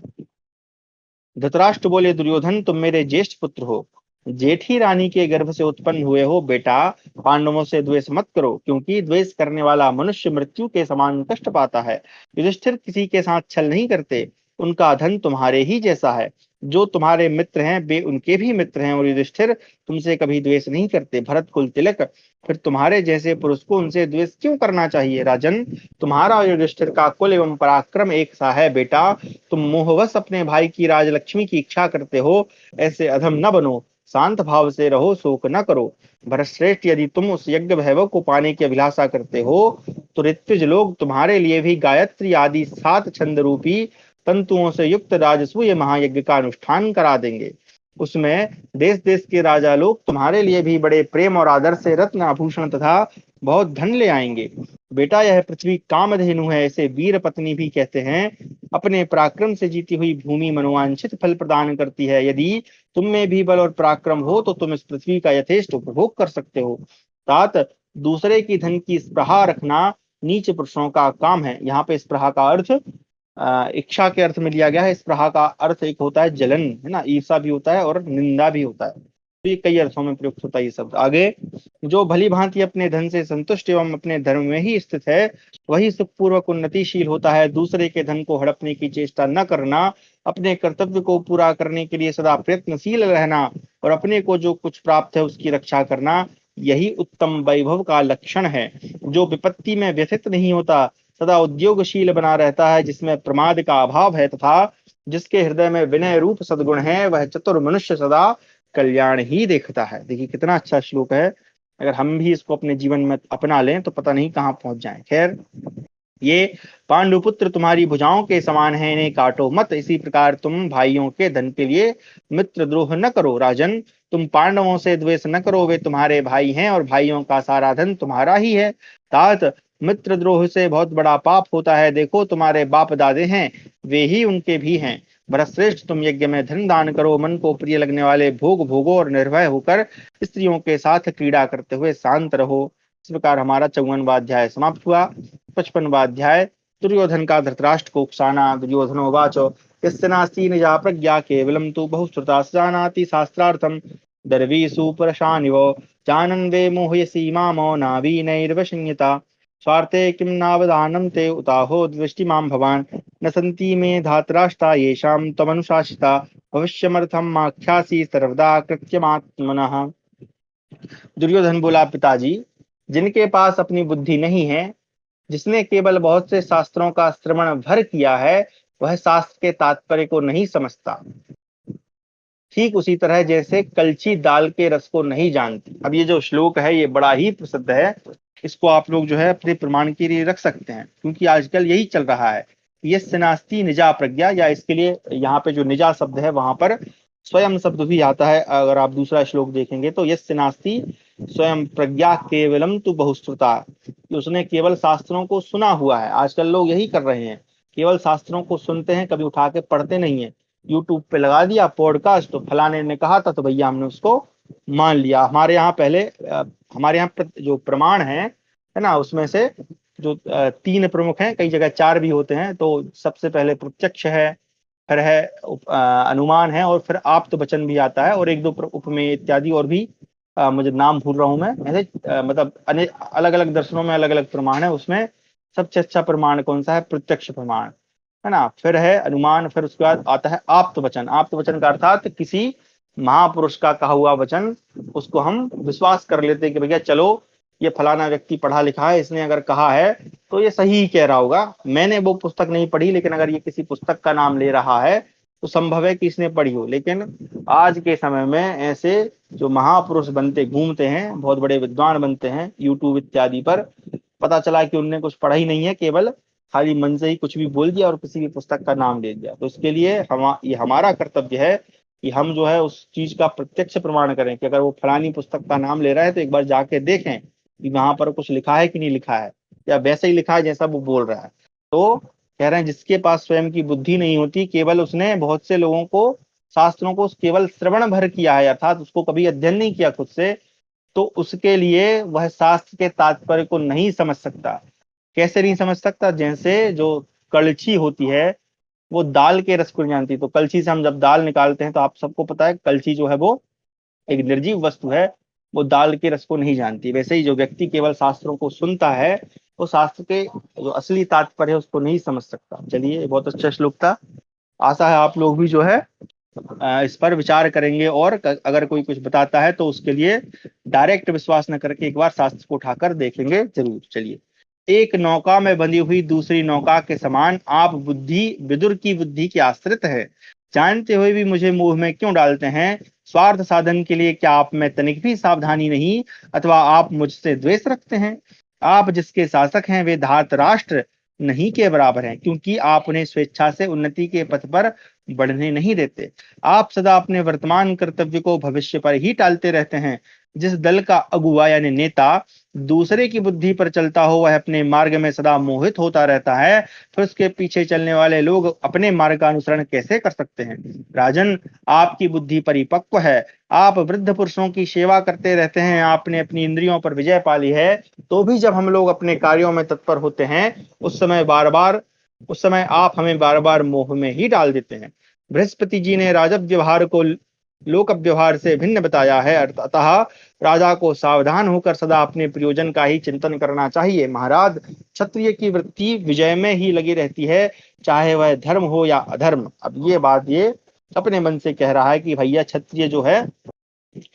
धृतराष्ट्र बोले, दुर्योधन, तुम मेरे ज्येष्ठ पुत्र हो, जेठी रानी के गर्भ से उत्पन्न हुए हो। बेटा, पांडवों से द्वेष मत करो, क्योंकि द्वेष करने वाला मनुष्य मृत्यु के समान कष्ट पाता है। युधिष्ठिर किसी के साथ छल नहीं करते, उनका धन तुम्हारे ही जैसा है। जो तुम्हारे मित्र हैं वे उनके भी मित्र हैं, और युधिष्ठिर तुमसे कभी द्वेष नहीं करते। भरत कुल तिलक, फिर तुम्हारे जैसे पुरुष को उनसे द्वेष क्यों करना चाहिए? राजन, तुम्हारा और युधिष्ठिर का कुल एवं पराक्रम एक सा है बेटा। तुम मोहवश अपने भाई की राजलक्ष्मी की इच्छा करते हो, ऐसे अधम न बनो। शांत भाव से रहो, शोक न करो। भरतश्रेष्ठ, यदि तुम उस यज्ञ वैभव को पाने की अभिलाषा करते हो तो ऋत्विज लोग तुम्हारे लिए भी गायत्री आदि 7 छंद रूपी तंतुओं से युक्त राजसूय महायज्ञ का अनुष्ठान करा देंगे। उसमें देश देश के राजा लोग तुम्हारे लिए भी बड़े प्रेम और आदर से रत्न आभूषण तथा बहुत धन ले आएंगे। बेटा, यह पृथ्वी कामधेनु है, इसे वीर पत्नी भी कहते हैं। अपने पराक्रम से जीती हुई भूमि मनोवांछित फल प्रदान करती है। यदि तुम में भी बल और पराक्रम हो तो तुम इस पृथ्वी का यथेष्ट उपभोग कर सकते हो। तात, दूसरे की धन की स्पृहा रखना नीच पुरुषों का काम है। यहाँ पे स्पृहा का अर्थ इच्छा के अर्थ में लिया गया है। स्पृहा का अर्थ एक होता है जलन, है ना, ईर्षा भी होता है और निंदा भी होता है। तो ये कई अर्थों में प्रयुक्त होता है ये शब्द। आगे, जो भली भांति अपने धन से संतुष्ट एवं अपने धर्म में ही स्थित है वही सुखपूर्वक उन्नतिशील होता है। दूसरे के धन को हड़पने की चेष्टा न करना, अपने कर्तव्य को पूरा करने के लिए सदा प्रयत्नशील रहना और अपने को जो कुछ प्राप्त है उसकी रक्षा करना, यही उत्तम वैभव का लक्षण है। जो विपत्ति में व्यथित नहीं होता, सदा उद्योगशील बना रहता है, जिसमें प्रमाद का अभाव है तथा जिसके हृदय में विनय रूप सद्गुण है, वह चतुर मनुष्य सदा कल्याण ही देखता है। देखिए कितना अच्छा श्लोक है। अगर हम भी इसको अपने जीवन में अपना लें तो पता नहीं कहाँ पहुंच जाएं। खैर, ये पांडुपुत्र तुम्हारी भुजाओं के समान है, इन्हें काटो मत। इसी प्रकार तुम भाइयों के धन के लिए मित्र द्रोह न करो। राजन, तुम पांडवों से द्वेष न करो, वे तुम्हारे भाई हैं और भाइयों का सारा धन तुम्हारा ही है। तात, मित्र द्रोह से बहुत बड़ा पाप होता है। देखो, तुम्हारे बाप दादे हैं, वे ही उनके भी हैं। भरतश्रेष्ठ, तुम यज्ञ में धन दान करो, मन को प्रिय लगने वाले भोग भोगो और निर्भय होकर स्त्रियों के साथ क्रीड़ा करते हुए शांत रहो। इस प्रकार हमारा 54वां अध्याय समाप्त हुआ। 55वां अध्याय, दुर्योधन का धृतराष्ट्र को उकसाना। दुर्योधनोवाच, यस्य नास्ति निजा प्रज्ञा केवलं तु बहुश्रुता जानाति शास्त्रार्थं दर्वीषु परशानिव जानन् वे मोहयसि मामो नावीनैर्वशंयता स्वार्थे किं नावदानं ते उताहो दृष्टि मां भवान् न सन्ति मे धातराष्ट्रा येषां त्वमनुशासिता भविष्यमर्थं माख्यासि सर्वदा कृत्यमात्मनः। दुर्योधन बोला, पिताजी, जिनके पास अपनी बुद्धि नहीं है, जिसने केवल बहुत से शास्त्रों का श्रवण भर किया है, वह शास्त्र के तात्पर्य को नहीं समझता। ठीक उसी तरह जैसे कलछी दाल के रस को नहीं जानती। अब ये जो श्लोक है ये बड़ा ही प्रसिद्ध है। इसको आप लोग जो है अपने प्रमाण के लिए रख सकते हैं, क्योंकि आजकल यही चल रहा है। यस्य नास्ति निजा प्रज्ञा, या इसके लिए यहाँ पे जो निजा शब्द है वहां पर स्वयं शब्द भी आता है। अगर आप दूसरा श्लोक देखेंगे तो यस्य नास्ति स्वयं प्रज्ञा केवलम तु बहुश्रुता, कि उसने केवल शास्त्रों को सुना हुआ है। आजकल लोग यही कर रहे हैं, केवल शास्त्रों को सुनते हैं, कभी उठा के पढ़ते नहीं है। यूट्यूब पे लगा दिया पॉडकास्ट, तो फलाने ने कहा था तो भैया हमने उसको मान लिया। हमारे यहाँ पहले हमारे यहाँ जो प्रमाण है ना, उसमें से जो 3 प्रमुख हैं, कई जगह 4 भी होते हैं। तो सबसे पहले प्रत्यक्ष है, फिर है अनुमान है, और फिर आप्त वचन भी आता है, और 1-2 उपमेय इत्यादि और भी मुझे नाम भूल रहा हूं मैं। ऐसे मतलब अलग अलग दर्शनों में अलग अलग प्रमाण है। उसमें सबसे अच्छा प्रमाण कौन सा है? प्रत्यक्ष प्रमाण, है ना। फिर है अनुमान, फिर उसके बाद आता है आप्त वचन। आप्त वचन का अर्थात किसी महापुरुष का कहा हुआ वचन, उसको हम विश्वास कर लेते हैं कि भैया चलो ये फलाना व्यक्ति पढ़ा लिखा है, इसने अगर कहा है तो ये सही ही कह रहा होगा। मैंने वो पुस्तक नहीं पढ़ी, लेकिन अगर ये किसी पुस्तक का नाम ले रहा है तो संभव है कि इसने पढ़ी हो। लेकिन आज के समय में ऐसे जो महापुरुष बनते घूमते हैं, बहुत बड़े विद्वान बनते हैं यूट्यूब इत्यादि पर, पता चला कि उनने कुछ पढ़ा ही नहीं है, केवल खाली मन से ही कुछ भी बोल दिया और किसी भी पुस्तक का नाम ले दिया। तो इसके लिए ये हमारा कर्तव्य है कि हम जो है उस चीज का प्रत्यक्ष प्रमाण करें कि अगर वो फलानी पुस्तक का नाम ले रहा है तो एक बार जाके देखें कि वहां पर कुछ लिखा है कि नहीं लिखा है, या वैसे ही लिखा है जैसा वो बोल रहा है। तो कह रहे हैं जिसके पास स्वयं की बुद्धि नहीं होती, केवल उसने बहुत से लोगों को, शास्त्रों को केवल श्रवण भर किया है, अर्थात उसको कभी अध्ययन नहीं किया खुद से, तो उसके लिए वह शास्त्र के तात्पर्य को नहीं समझ सकता। कैसे नहीं समझ सकता? जैसे जो कलछी होती है वो दाल के रस को नहीं जानती। तो कलछी से हम जब दाल निकालते हैं तो आप सबको पता है कलछी जो है वो एक निर्जीव वस्तु है, वो दाल के रस को नहीं जानती। वैसे ही जो व्यक्ति केवल शास्त्रों को सुनता है वो शास्त्र के जो असली तात्पर्य है उसको नहीं समझ सकता। चलिए, बहुत अच्छा श्लोक था। आशा है आप लोग भी जो है इस पर विचार करेंगे और अगर कोई कुछ बताता है तो उसके लिए डायरेक्ट विश्वास न करके एक बार शास्त्र को उठाकर देखेंगे जरूर। चलिए, एक नौका में बंधी हुई दूसरी नौका के समान आप बुद्धि विदुर की बुद्धि के आश्रित है, जानते हुए भी मुझे मोह में क्यों डालते हैं? स्वार्थ साधन के लिए क्या आप में तनिक भी सावधानी नहीं, अथवा आप मुझसे द्वेष रखते हैं? आप जिसके शासक हैं वे धार्तराष्ट्र नहीं के बराबर हैं, क्योंकि आप उन्हें स्वेच्छा से उन्नति के पथ पर बढ़ने नहीं देते। आप सदा अपने वर्तमान कर्तव्य को भविष्य पर ही टालते रहते हैं। जिस दल का अगुवा यानी नेता दूसरे की बुद्धि पर चलता हो वह अपने मार्ग में सदा मोहित होता रहता है, फिर उसके पीछे चलने वाले लोग अपने मार्ग का अनुसरण कैसे कर सकते हैं? राजन, आपकी बुद्धि परिपक्व है, आप वृद्ध पुरुषों की सेवा करते रहते हैं, आपने अपनी इंद्रियों पर विजय पा ली है, तो भी जब हम लोग अपने कार्यों में तत्पर होते हैं उस समय आप हमें बार बार मोह में ही डाल देते हैं। बृहस्पति जी ने राजव व्यवहार को लोक व्यवहार से भिन्न बताया है, अतः राजा को सावधान होकर सदा अपने प्रयोजन का ही चिंतन करना चाहिए। महाराज, क्षत्रिय की वृत्ति विजय में ही लगी रहती है, चाहे वह धर्म हो या अधर्म। अब ये बात ये अपने मन से कह रहा है कि भैया क्षत्रिय जो है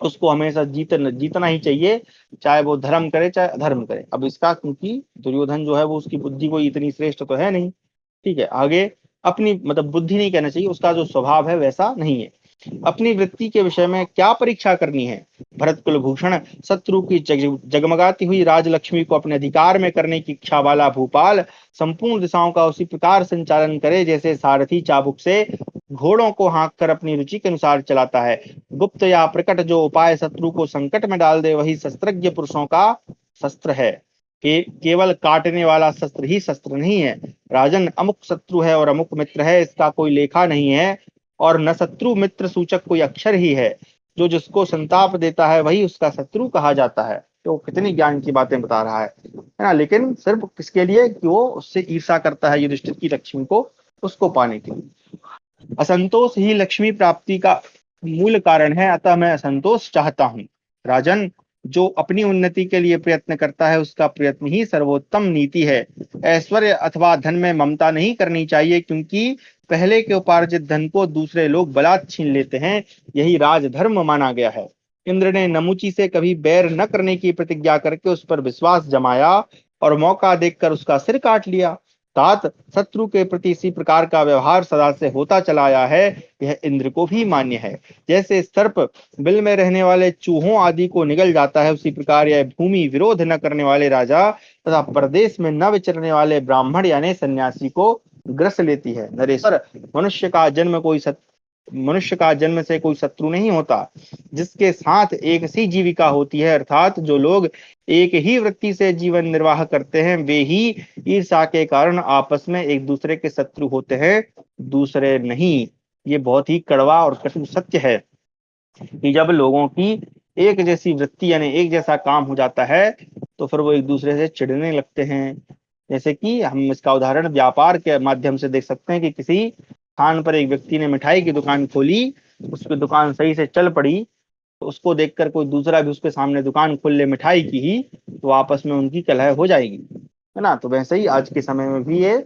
उसको हमेशा जीतना ही चाहिए, चाहे वो धर्म करे चाहे अधर्म करे। अब इसका क्योंकि दुर्योधन जो है वो उसकी बुद्धि को इतनी श्रेष्ठ तो है नहीं, ठीक है। आगे, अपनी मतलब बुद्धि नहीं कहना चाहिए, उसका जो स्वभाव है वैसा नहीं है। अपनी वृत्ति के विषय में क्या परीक्षा करनी है? भरत कुलभूषण, शत्रु की जगमगाती हुई राजलक्ष्मी को अपने अधिकार में करने की इच्छा वाला भूपाल संपूर्ण दिशाओं का उसी प्रकार संचालन करे जैसे सारथी चाबुक से घोड़ों को हाँक कर अपनी रुचि के अनुसार चलाता है। गुप्त या प्रकट जो उपाय शत्रु को संकट में डाल दे वही शस्त्रज्ञ पुरुषों का शस्त्र है। केवल काटने वाला शस्त्र ही शस्त्र नहीं है। राजन, अमुक शत्रु है और अमुक मित्र है, इसका कोई लेखा नहीं है, और न शत्रु मित्र सूचक कोई अक्षर ही है। जो जिसको संताप देता है वही उसका शत्रु कहा जाता है। तो कितनी ज्ञान की बातें बता रहा है ना। लेकिन सिर्फ किसके लिए? कि वो उससे ईर्षा करता है युधिष्ठिर की लक्ष्मी को, उसको पाने के लिए। असंतोष ही लक्ष्मी प्राप्ति का मूल कारण है, अतः मैं असंतोष चाहता हूँ। राजन, जो अपनी उन्नति के लिए प्रयत्न करता है उसका प्रयत्न ही सर्वोत्तम नीति है। ऐश्वर्य अथवा धन में ममता नहीं करनी चाहिए, क्योंकि पहले के उपार्जित धन को दूसरे लोग बलात् छीन लेते हैं, यही राजधर्म माना गया है। इंद्र ने नमुची से कभी बैर न करने की प्रतिज्ञा करके उस पर विश्वास जमाया और मौका देखकर उसका सिर काट लिया। तात, शत्रु के प्रति इसी प्रकार का व्यवहार सदा से होता चला आया है, यह इंद्र को भी मान्य है। जैसे सर्प बिल में रहने वाले चूहों आदि को निगल जाता है, उसी प्रकार यह भूमि विरोध न करने वाले राजा तथा प्रदेश में न विचरने वाले ब्राह्मण यानी सन्यासी को ग्रस लेती है। नरेश्वर, मनुष्य का जन्म से कोई शत्रु नहीं होता। जिसके साथ एक सी जीविका होती है, अर्थात जो लोग एक ही वृत्ति से जीवन निर्वाह करते हैं, वे ही ईर्षा के कारण आपस में एक दूसरे के शत्रु होते हैं, दूसरे नहीं। ये बहुत ही कड़वा और कटु सत्य है कि जब लोगों की एक जैसी वृत्ति यानी एक जैसा काम हो जाता है तो फिर वो एक दूसरे से चिढ़ने लगते हैं। जैसे कि हम इसका उदाहरण व्यापार के माध्यम से देख सकते हैं कि किसी स्थान पर एक व्यक्ति ने मिठाई की दुकान खोली, उसकी दुकान सही से चल पड़ी, तो उसको देखकर कोई दूसरा भी उसके सामने दुकान खोल ले मिठाई की ही, तो आपस में उनकी कलह हो जाएगी, है ना। तो वैसे ही आज के समय में भी ये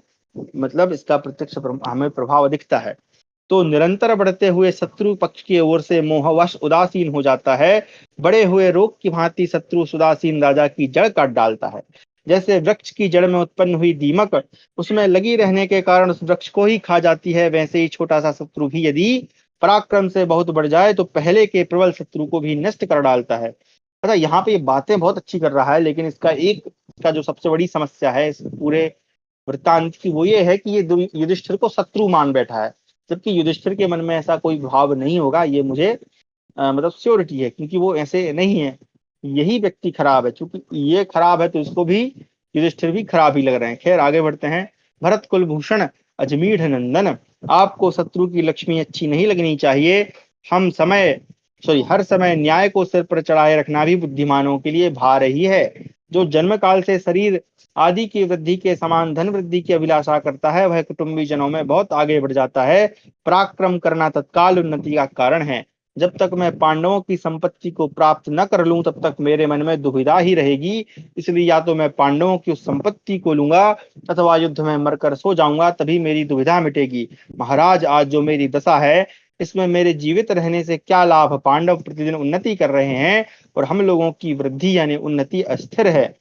मतलब इसका प्रत्यक्ष हमें प्रभाव दिखता है। तो निरंतर बढ़ते हुए शत्रु पक्ष की ओर से मोहवश उदासीन हो जाता है। बड़े हुए रोग की भांति शत्रु उदासीन राजा की जड़ काट डालता है। जैसे वृक्ष की जड़ में उत्पन्न हुई दीमक उसमें लगी रहने के कारण उस वृक्ष को ही खा जाती है, वैसे ही छोटा सा शत्रु भी यदि पराक्रम से बहुत बढ़ जाए तो पहले के प्रबल शत्रु को भी नष्ट कर डालता है। पता, यहाँ पे ये बातें बहुत अच्छी कर रहा है, लेकिन इसका जो सबसे बड़ी समस्या है इस पूरे वृत्तांत की, वो ये है कि ये युधिष्ठिर को शत्रु मान बैठा है, जबकि युधिष्ठिर के मन में ऐसा कोई भाव नहीं होगा। ये मुझे मतलब श्योरिटी है, क्योंकि वो ऐसे नहीं है। यही व्यक्ति खराब है, क्योंकि ये खराब है तो इसको भी युधिष्ठिर भी खराब ही लग रहे हैं। खैर, आगे बढ़ते हैं। भरत कुलभूषण, अजमीढ़ नंदन, आपको शत्रु की लक्ष्मी अच्छी नहीं लगनी चाहिए। हर समय न्याय को सिर पर चढ़ाए रखना भी बुद्धिमानों के लिए भार ही है। जो जन्म काल से शरीर आदि की वृद्धि के समान धन वृद्धि की अभिलाषा करता है वह कुटुंबी जनों में बहुत आगे बढ़ जाता है। पराक्रम करना तत्काल उन्नति का कारण है। जब तक मैं पांडवों की संपत्ति को प्राप्त न कर लूं तब तक मेरे मन में दुविधा ही रहेगी। इसलिए या तो मैं पांडवों की उस संपत्ति को लूंगा अथवा युद्ध में मरकर सो जाऊंगा, तभी मेरी दुविधा मिटेगी। महाराज, आज जो मेरी दशा है इसमें मेरे जीवित रहने से क्या लाभ? पांडव प्रतिदिन उन्नति कर रहे हैं और हम लोगों की वृद्धि यानी उन्नति अस्थिर है,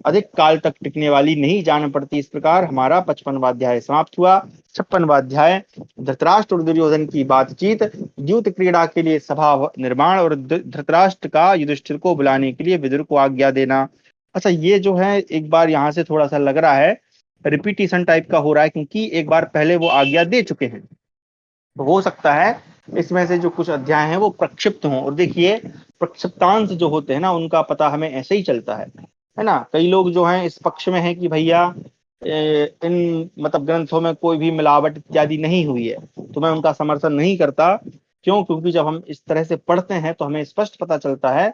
अधिक काल तक टिकने वाली नहीं जान पड़ती। इस प्रकार हमारा 55वां अध्याय समाप्त हुआ। 56वां अध्याय धृतराष्ट्र और दुर्योधन की बातचीत, द्यूत क्रीड़ा के लिए सभा निर्माण और धृतराष्ट्र का युधिष्ठिर को बुलाने के लिए विदुर को आज्ञा देना। अच्छा, ये जो है एक बार यहाँ से थोड़ा सा लग रहा है रिपीटिशन टाइप का हो रहा है, क्योंकि एक बार पहले वो आज्ञा दे चुके हैं। तो हो सकता है इसमें से जो कुछ अध्याय हैं वो प्रक्षिप्त हों। और देखिए, प्रक्षिप्तांश जो होते हैं ना, उनका पता हमें ऐसे ही चलता है ना। कई लोग जो हैं इस पक्ष में हैं कि भैया इन मतलब ग्रंथों में कोई भी मिलावट इत्यादि नहीं हुई है, तो मैं उनका समर्थन नहीं करता। क्यों? क्योंकि जब हम इस तरह से पढ़ते हैं तो हमें स्पष्ट पता चलता है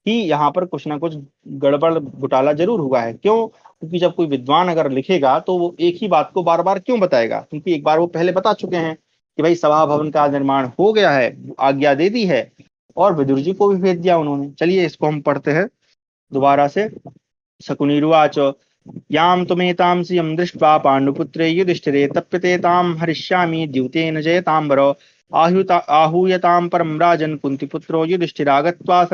कि यहाँ पर कुछ ना कुछ गड़बड़ घोटाला जरूर हुआ है। क्यों? क्योंकि जब कोई विद्वान अगर लिखेगा तो वो एक ही बात को बार बार क्यों बताएगा? क्योंकि एक बार वो पहले बता चुके हैं कि भाई सभा भवन का निर्माण हो गया है, आज्ञा दे दी है, और विदुर जी को भी भेज दिया उन्होंने। चलिए इसको हम पढ़ते हैं दोबारा से। शकुनिरुवाच याम तुमेतां सियं दृष्ट्वा पाण्डुपुत्रे युधिष्ठिरे तप्यते तां हरिष्यामि द्यूतेन जयतांबर आहूयतां परं राजन् कुन्तीपुत्रो युधिष्ठिरागत्वा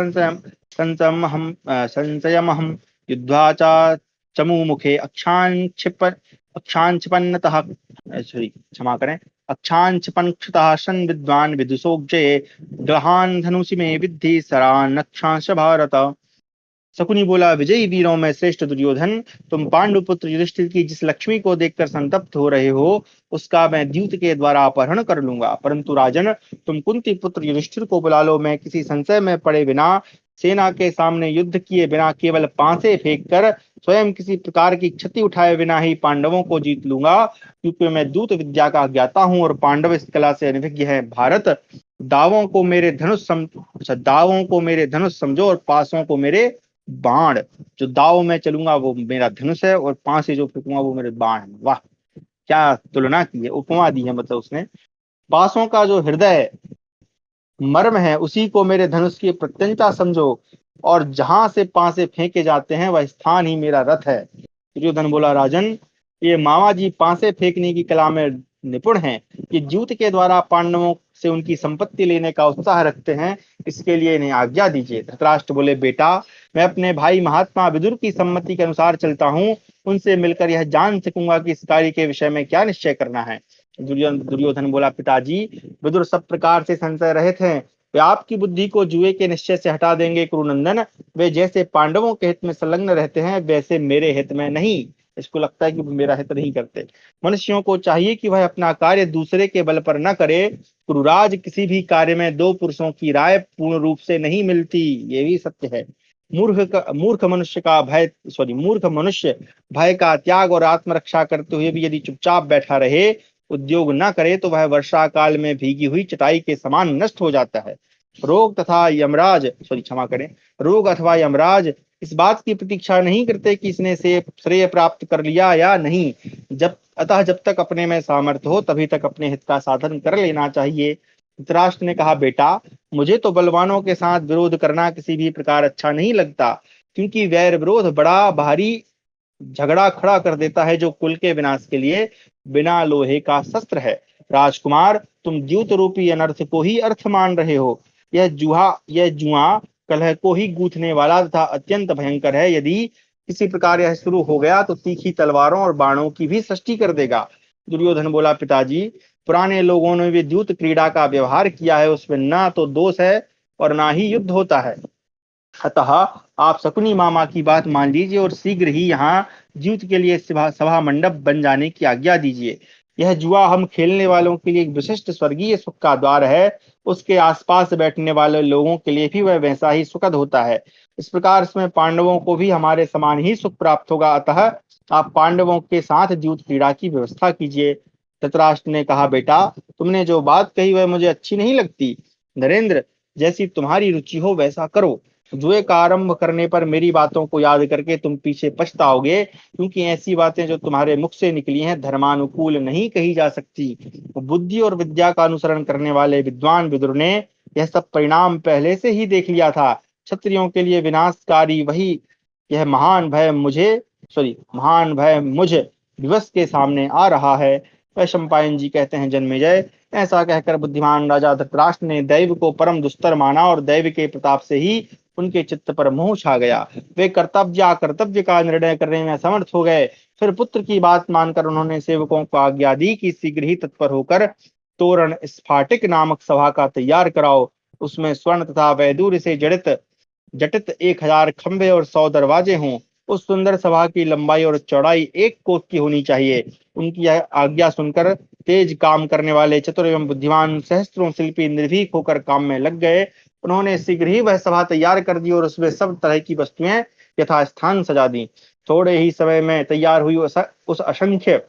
संशयमहं युद्ध्वा चमूमुखे अक्षांक्षिपन्नतः सॉरी क्षमा करें अक्षांक्षपन्क्षतः सन विद्वान् विदुषोऽक्षये गहान् धनुषि मे विद्धि सरान्नक्षांश भारत। शकुनी बोला, विजयी वीरों में श्रेष्ठ दुर्योधन, तुम पांडुपुत्र युधिष्ठिर की जिस लक्ष्मी को देखकर संतप्त हो रहे हो उसका मैं द्यूत के द्वारा अपहरण कर लूंगा। परंतु राजन, तुम कुंती पुत्र युधिष्ठिर को बुला लो। मैं किसी संशय में पड़े बिना, सेना के सामने युद्ध किए बिना, केवल पांसे फेंक कर स्वयं किसी प्रकार की क्षति उठाए बिना ही पांडवों को जीत लूंगा, क्योंकि मैं दूत विद्या का ज्ञाता हूं और पांडव इस कला से अनभिज्ञ है। भारत, दावों को मेरे धनुष समझो और पासों को मेरे बाण। जो दाव में चलूंगा वो मेरा धनुष है और पांसे जो फेंकूंगा वो मेरे बाण है। वाह, क्या तुलना की है, उपमा दी है मतलब उसने। पासों का जो हृदय मर्म है उसी को मेरे धनुष की प्रत्यंता समझो, और जहां से पांसे फेंके जाते हैं वह स्थान ही मेरा रथ है। दुर्योधन बोला, राजन, ये मामा जी पांसे फेंकने की कला में निपुण हैं। ये जूत के द्वारा पांडवों से उनकी संपत्ति लेने का उत्साह रखते हैं, इसके लिए इन्हें आज्ञा दीजिए। धृतराष्ट्र बोले, बेटा, मैं अपने भाई महात्मा विदुर की सम्मति के अनुसार चलता हूँ। उनसे मिलकर यह जान सकूंगा कि इस कार्य के विषय में क्या निश्चय करना है। दुर्योधन बोला, पिताजी, विदुर सब प्रकार से संशय रहित हैं। वे आपकी बुद्धि को जुए के निश्चय से हटा देंगे। कुरुनंदन, वे जैसे पांडवों के हित में संलग्न रहते हैं वैसे मेरे हित में नहीं। इसको लगता है कि मेरा हित नहीं करते। मनुष्यों को चाहिए कि वह अपना कार्य दूसरे के बल पर न करे। कुरुराज, किसी भी कार्य में दो पुरुषों की राय पूर्ण रूप से नहीं मिलती, ये भी सत्य है। मूर्ख मनुष्य भय का त्याग और आत्मरक्षा करते हुए भी यदि चुपचाप बैठा रहे, उद्योग न करे, तो वह वर्षा काल में भीगी हुई चटाई के समान नष्ट हो जाता है। रोग अथवा यमराज इस बात की प्रतीक्षा नहीं करते कि इसने से श्रेय प्राप्त कर लिया या नहीं। जब तक अपने में सामर्थ्य हो तभी तक अपने हित का साधन कर लेना चाहिए। धृतराष्ट्र ने कहा, बेटा, मुझे तो बलवानों के साथ विरोध करना किसी भी प्रकार अच्छा नहीं लगता, क्योंकि वैर विरोध बड़ा भारी झगड़ा खड़ा कर देता है, जो कुल के विनाश के लिए बिना लोहे का शस्त्र है। राजकुमार, तुम द्यूत रूपी अनर्थ को ही अर्थ मान रहे हो। यह जुआ कलह को ही गूंथने वाला तथा अत्यंत भयंकर है। यदि किसी प्रकार यह शुरू हो गया तो तीखी तलवारों और बाणों की भी सृष्टि कर देगा। दुर्योधन बोला, पिताजी, पुराने लोगों ने भी द्यूत क्रीड़ा का व्यवहार किया है, उसमें ना तो दोष है और ना ही युद्ध होता है। अतः आप शकुनी मामा की बात मान लीजिए और शीघ्र ही यहाँ द्यूत के लिए सभा मंडप बन जाने की आज्ञा दीजिए। यह जुआ हम खेलने वालों के लिए एक विशिष्ट स्वर्गीय सुख का द्वार है। उसके आसपास बैठने वाले लोगों के लिए भी वह वैसा ही सुखद होता है। इस प्रकार इसमें पांडवों को भी हमारे समान ही सुख प्राप्त होगा। अतः आप पांडवों के साथ द्यूत क्रीड़ा की व्यवस्था कीजिए। धृतराष्ट्र ने कहा, बेटा, तुमने जो बात कही वह मुझे अच्छी नहीं लगती। नरेंद्र, जैसी तुम्हारी रुचि हो वैसा करो। जुए का आरंभ करने पर मेरी बातों को याद करके तुम पीछे पछताओगे, क्योंकि ऐसी बातें जो तुम्हारे मुख से निकली हैं धर्मानुकूल नहीं कही जा सकती। बुद्धि और विद्या का अनुसरण करने वाले विद्वान विदुर ने यह सब परिणाम पहले से ही देख लिया था। क्षत्रियों के लिए विनाशकारी वही यह महान भय मुझ विवश के सामने आ रहा है। वैशंपायन जी कहते हैं जन्मेजय, ऐसा कहकर बुद्धिमान राजा धृतराष्ट्र ने दैव को परम दुस्तर माना और दैव के प्रताप से ही उनके चित्त पर मोह छा गया। वे कर्तव्य अकर्तव्य का निर्णय करने में असमर्थ हो गए। फिर पुत्र की बात मानकर उन्होंने सेवकों को आज्ञा दी कि शीघ्र ही तत्पर होकर तोरण स्फाटिक नामक सभा का तैयार कराओ। उसमें स्वर्ण तथा वैदूर्य से जड़ित जटित 1000 खंभे और 100 दरवाजे हों। उस सुंदर सभा की लंबाई और चौड़ाई 1 कोस की होनी चाहिए। उनकी यह आज्ञा सुनकर तेज काम करने वाले चतुर एवं बुद्धिमान सहस्त्रों शिल्पी निर्भीक होकर काम में लग गए। उन्होंने शीघ्र ही वह सभा तैयार कर दी और उसमें सब तरह की वस्तुएं यथास्थान सजा दी। थोड़े ही समय में तैयार हुई उस असंख्य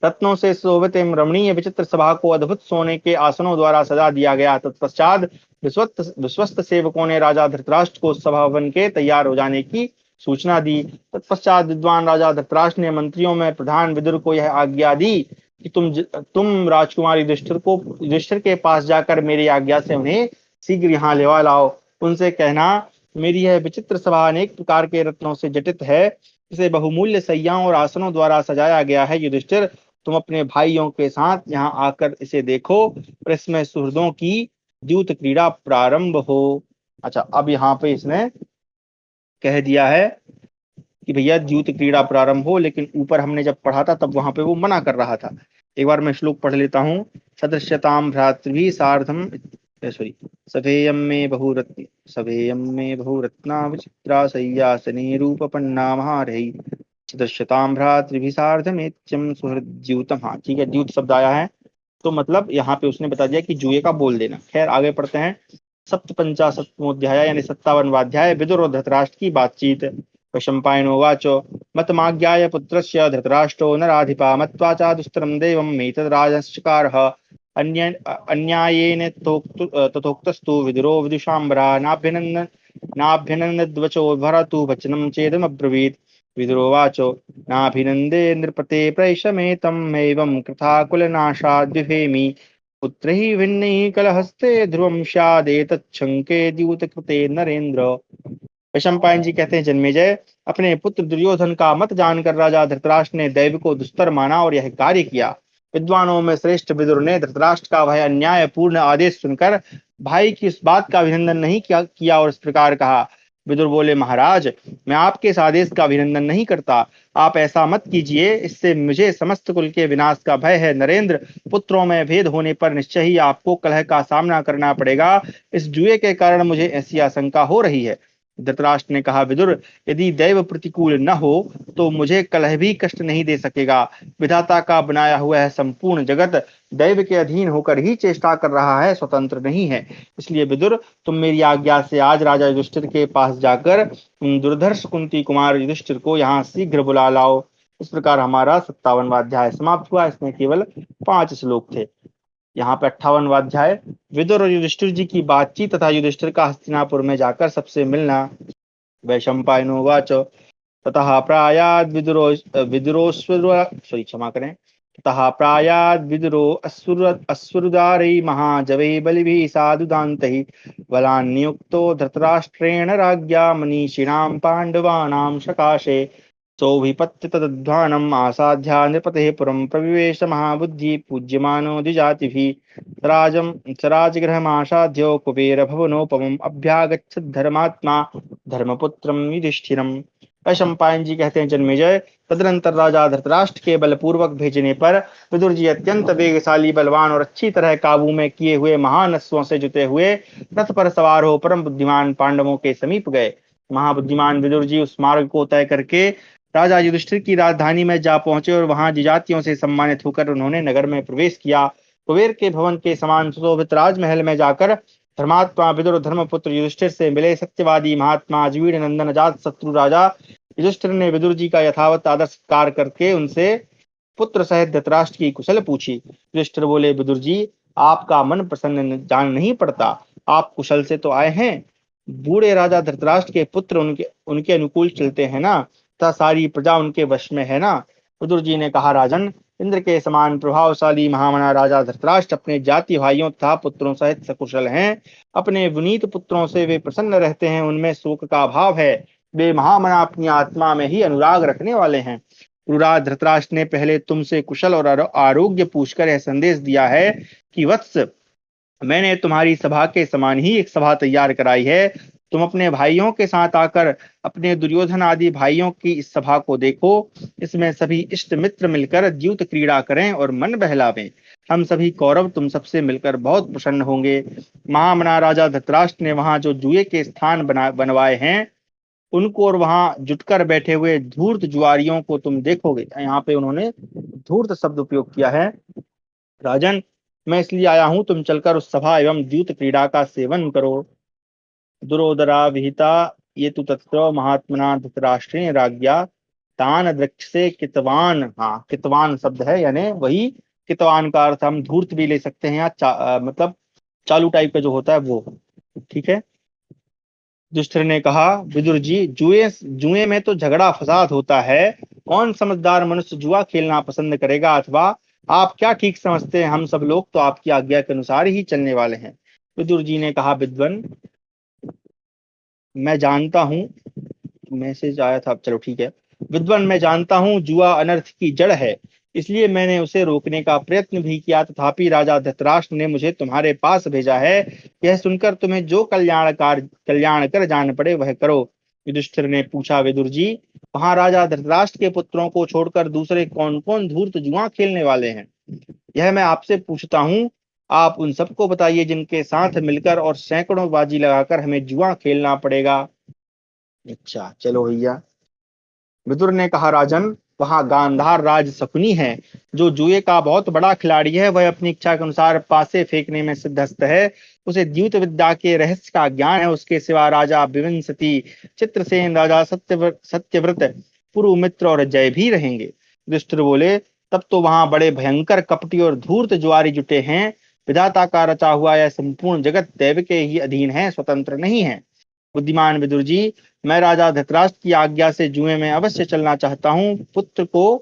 रत्नों से शोभित एवं रमणीय विचित्र सभा को अद्भुत सोने के आसनों द्वारा सजा दिया गया। तत्पश्चात विश्वस्त सेवकों ने राजा धृतराष्ट्र को सभा भवन के तैयार हो जाने की सूचना दी। तत्पश्चात विद्वान राजा धृतराष्ट्र ने मंत्रियों में प्रधान विदुर को यह आज्ञा दी कि तुम राजकुमार युधिष्ठिर के पास जाकर मेरी आज्ञा से उन्हें शीघ्र यहाँ लेवा लाओ। उनसे कहना, मेरी यह विचित्र सभा अनेक प्रकार के रत्नों से जटित है। इसे बहुमूल्य सैयाओं और आसनों द्वारा सजाया गया है। युधिष्ठिर, तुम अपने भाइयों के साथ यहाँ आकर इसे देखो और इसमें सुहृदों की द्यूत क्रीड़ा प्रारंभ हो। अच्छा, अब यहाँ पे इसने कह दिया है कि भैया द्यूत क्रीड़ा प्रारंभ हो, लेकिन ऊपर हमने जब पढ़ा था तब वहां पे वो मना कर रहा था। एक बार मैं श्लोक पढ़ लेता हूँ। सदृश्यताम भ्रातृभिः सार्धम सॉरी सभेयम में बहुरत्ना विचित्रा सय्यासने रूपपन्ना महारही सदृश्यताम भ्रातृभिः सार्धमेत्यं सुहृद्यूतम। हाँ ठीक है, द्यूत शब्द आया है तो मतलब यहाँ पे उसने बता दिया कि जुए का बोल देना। खैर आगे पढ़ते हैं। सप्तपंचाशत्तमोऽध्याय यानी 57वां विदुर और धृतराष्ट्र की बातचीत। वैशंपायनोवाच मतमाज्ञाय पुत्रस्य धृतराष्ट्रो नराधिपा मत्वा च दुस्तरं देवमेतद्राजश्चकारः अन्यायेन तथोक्तस्तु विदुरो विदुषाम्बरा नाभ्यनन्दद्वचो भरतु वचनं चेदमब्रवीत्। विदुरोवाच नाभिनन्दे नृपते प्रैषमेतम् एवं कृताकुलनाशाद्विभेमि पुत्रैः भिन्नैः कलहस्ते ध्रुवं स्यादेतच्छङ्के द्यूतकृते नरेन्द्र। वैशंपायन जी कहते हैं जन्मेजय, अपने पुत्र दुर्योधन का मत जानकर राजा धृतराष्ट्र ने दैव को दुस्तर माना और यह कार्य किया। विद्वानों में श्रेष्ठ विदुर ने धृतराष्ट्र का वह अन्यायपूर्ण आदेश सुनकर भाई की इस बात का अभिनंदन नहीं किया और इस प्रकार कहा। विदुर बोले, महाराज, मैं आपके इस आदेश का अभिनंदन नहीं करता। आप ऐसा मत कीजिए, इससे मुझे समस्त कुल के विनाश का भय है। नरेंद्र, पुत्रों में भेद होने पर निश्चय ही आपको कलह का सामना करना पड़ेगा। इस जुए के कारण मुझे ऐसी आशंका हो रही है। धृतराष्ट्र ने कहा, विदुर, यदि दैव प्रतिकूल न हो तो मुझे कलह भी कष्ट नहीं दे सकेगा। विधाता का बनाया हुआ है संपूर्ण जगत दैव के अधीन होकर ही चेष्टा कर रहा है, स्वतंत्र नहीं है। इसलिए विदुर, तुम मेरी आज्ञा से आज राजा युधिष्ठिर के पास जाकर दुर्धर्ष कुंती कुमार युधिष्ठिर को यहाँ शीघ्र बुला लाओ। इस प्रकार हमारा 57वां अध्याय समाप्त हुआ। इसमें केवल 5 श्लोक थे। यहाँ पे 58वां अध्याय विदुर और युधिष्ठिर जी की बातचीत तथा युधिष्ठिर का हस्तिनापुर में जाकर सबसे मिलना। वैशंपायनोवाच ततः प्रायाद क्षमा करें। ततः प्रायाद विदुरो अस्वरुदारै महाजवै बलिभिः साधुदान्तैः बलान्नियुक्तो धृतराष्ट्रेण राज्ञा मनीषिणां पाण्डवानां सकाशे सौभिपत्य तदध्वानम् आसाध्या नृपतेः पुरं प्रविवेश महाबुद्धि पूज्यमानो द्विजातिभिः सराजगृहमासाध्यो कुबेरभवनोपमम् अभ्यागच्छत् धर्मात्मा धर्मपुत्रं युधिष्ठिरम्। वैशंपायन जी कहते हैं जन्मेजय, तदनंतर राजा धृतराष्ट्र के बलपूर्वक भेजने पर विदुर जी अत्यंत वेगशाली, बलवान और अच्छी तरह काबू में किए हुए महान अश्वों से जुते हुए रथ पर सवार हो परम बुद्धिमान पांडवों के समीप गए। महाबुद्धिमान विदुर जी उस मार्ग को तय करके राजा युधिष्ठिर की राजधानी में जा पहुंचे और वहां जिजातियों से सम्मानित होकर उन्होंने नगर में प्रवेश किया। कुबेर के भवन के समान सुशोभित राजमहल में जाकर धर्मात्मा विदुर धर्मपुत्र युधिष्ठिर से मिले। सत्यवादी महात्मा अजवीर नंदन अजात शत्रु राजा युधिष्ठिर ने विदुर जी का यथावत आदर सत्कार करके उनसे पुत्र सहित धृतराष्ट्र की कुशल पूछी। युधिष्ठिर बोले, विदुर जी, आपका मन प्रसन्न जान नहीं पड़ता। आप कुशल से तो आए हैं। बूढ़े राजा धृतराष्ट्र के पुत्र उनके अनुकूल चलते हैं ना, तथा सारी प्रजा उनके वश में है ना। विदुर जी ने कहा, राजन, इंद्र के समान प्रभावशाली महामना राजा धृतराष्ट्र अपने जाति भाइयों तथा पुत्रों सहित सकुशल हैं। अपने विनीत पुत्रों से वे प्रसन्न रहते हैं, उनमें शोक का भाव है। वे महामना अपनी आत्मा में ही अनुराग रखने वाले हैं। क्रूरा धृतराष्ट्र ने पहले तुमसे कुशल और आरोग्य पूछकर यह संदेश दिया है कि वत्स, मैंने तुम्हारी सभा के समान ही एक सभा तैयार कराई है। तुम अपने भाइयों के साथ आकर अपने दुर्योधन आदि भाइयों की इस सभा को देखो। इसमें सभी इष्ट मित्र मिलकर द्यूत क्रीड़ा करें और मन बहलावें। हम सभी कौरव तुम सबसे मिलकर बहुत प्रसन्न होंगे। महामना राजा धृतराष्ट्र ने वहां जो जुए के स्थान बनवाए हैं, उनको और वहां जुटकर बैठे हुए धूर्त जुआरियों को तुम देखोगे। यहाँ पे उन्होंने धूर्त शब्द उपयोग किया है। राजन, मैं इसलिए आया हूं, तुम चलकर उस सभा एवं द्यूत क्रीड़ा का सेवन करो। दुरोदरा विहिता ये तु तत्र महात्मना धृतराष्ट्रेण राज्ञा तान वृक्ष से कितवान। हाँ, कितवान शब्द है, यानी वही कितवान का अर्थ हम धूर्त भी ले सकते हैं, या मतलब चालू टाइप का जो होता है वो। ठीक है। युधिष्ठिर ने कहा, विदुर जी, जुए जुए में तो झगड़ा फसाद होता है। कौन समझदार मनुष्य जुआ खेलना पसंद करेगा? अथवा आप क्या ठीक समझते हैं? हम सब लोग तो आपकी आज्ञा के अनुसार ही चलने वाले हैं। विदुर जी ने कहा, विद्वन, मैं जानता हूं, मैसेज आया था, चलो ठीक है। विद्वन, मैं जानता हूं जुआ अनर्थ की जड़ है, इसलिए मैंने उसे रोकने का प्रयत्न भी किया, तथापि राजा धृतराष्ट्र ने मुझे तुम्हारे पास भेजा है। यह सुनकर तुम्हें जो कल्याण कर जान पड़े वह करो। युधिष्ठिर ने पूछा, विदुर जी, वहां राजा धृतराष्ट्र के पुत्रों को छोड़कर दूसरे कौन कौन धूर्त जुआ खेलने वाले हैं? यह मैं आपसे पूछता हूँ। आप उन सबको बताइए जिनके साथ मिलकर और सैकड़ों बाजी लगाकर हमें जुआ खेलना पड़ेगा। अच्छा, चलो भैया। विदुर ने कहा, राजन, वहां गांधार राज शकुनी है, जो जुए का बहुत बड़ा खिलाड़ी है। वह अपनी इच्छा के अनुसार पासे फेंकने में सिद्धहस्त है। उसे द्यूत विद्या के रहस्य का ज्ञान है। उसके सिवा राजा विविंसति, चित्रसेन, राजा सत्यव्रत, पुरुमित्र और जय भी रहेंगे। युधिष्ठिर बोले, तब तो वहां बड़े भयंकर कपटी और धूर्त जुआरी जुटे हैं। विधाता का रचा हुआ यह संपूर्ण जगत दैव के ही अधीन है, स्वतंत्र नहीं है। बुद्धिमान विदुर जी, मैं राजा धृतराष्ट्र की आज्ञा से जुए में अवश्य चलना चाहता हूँ। पुत्र को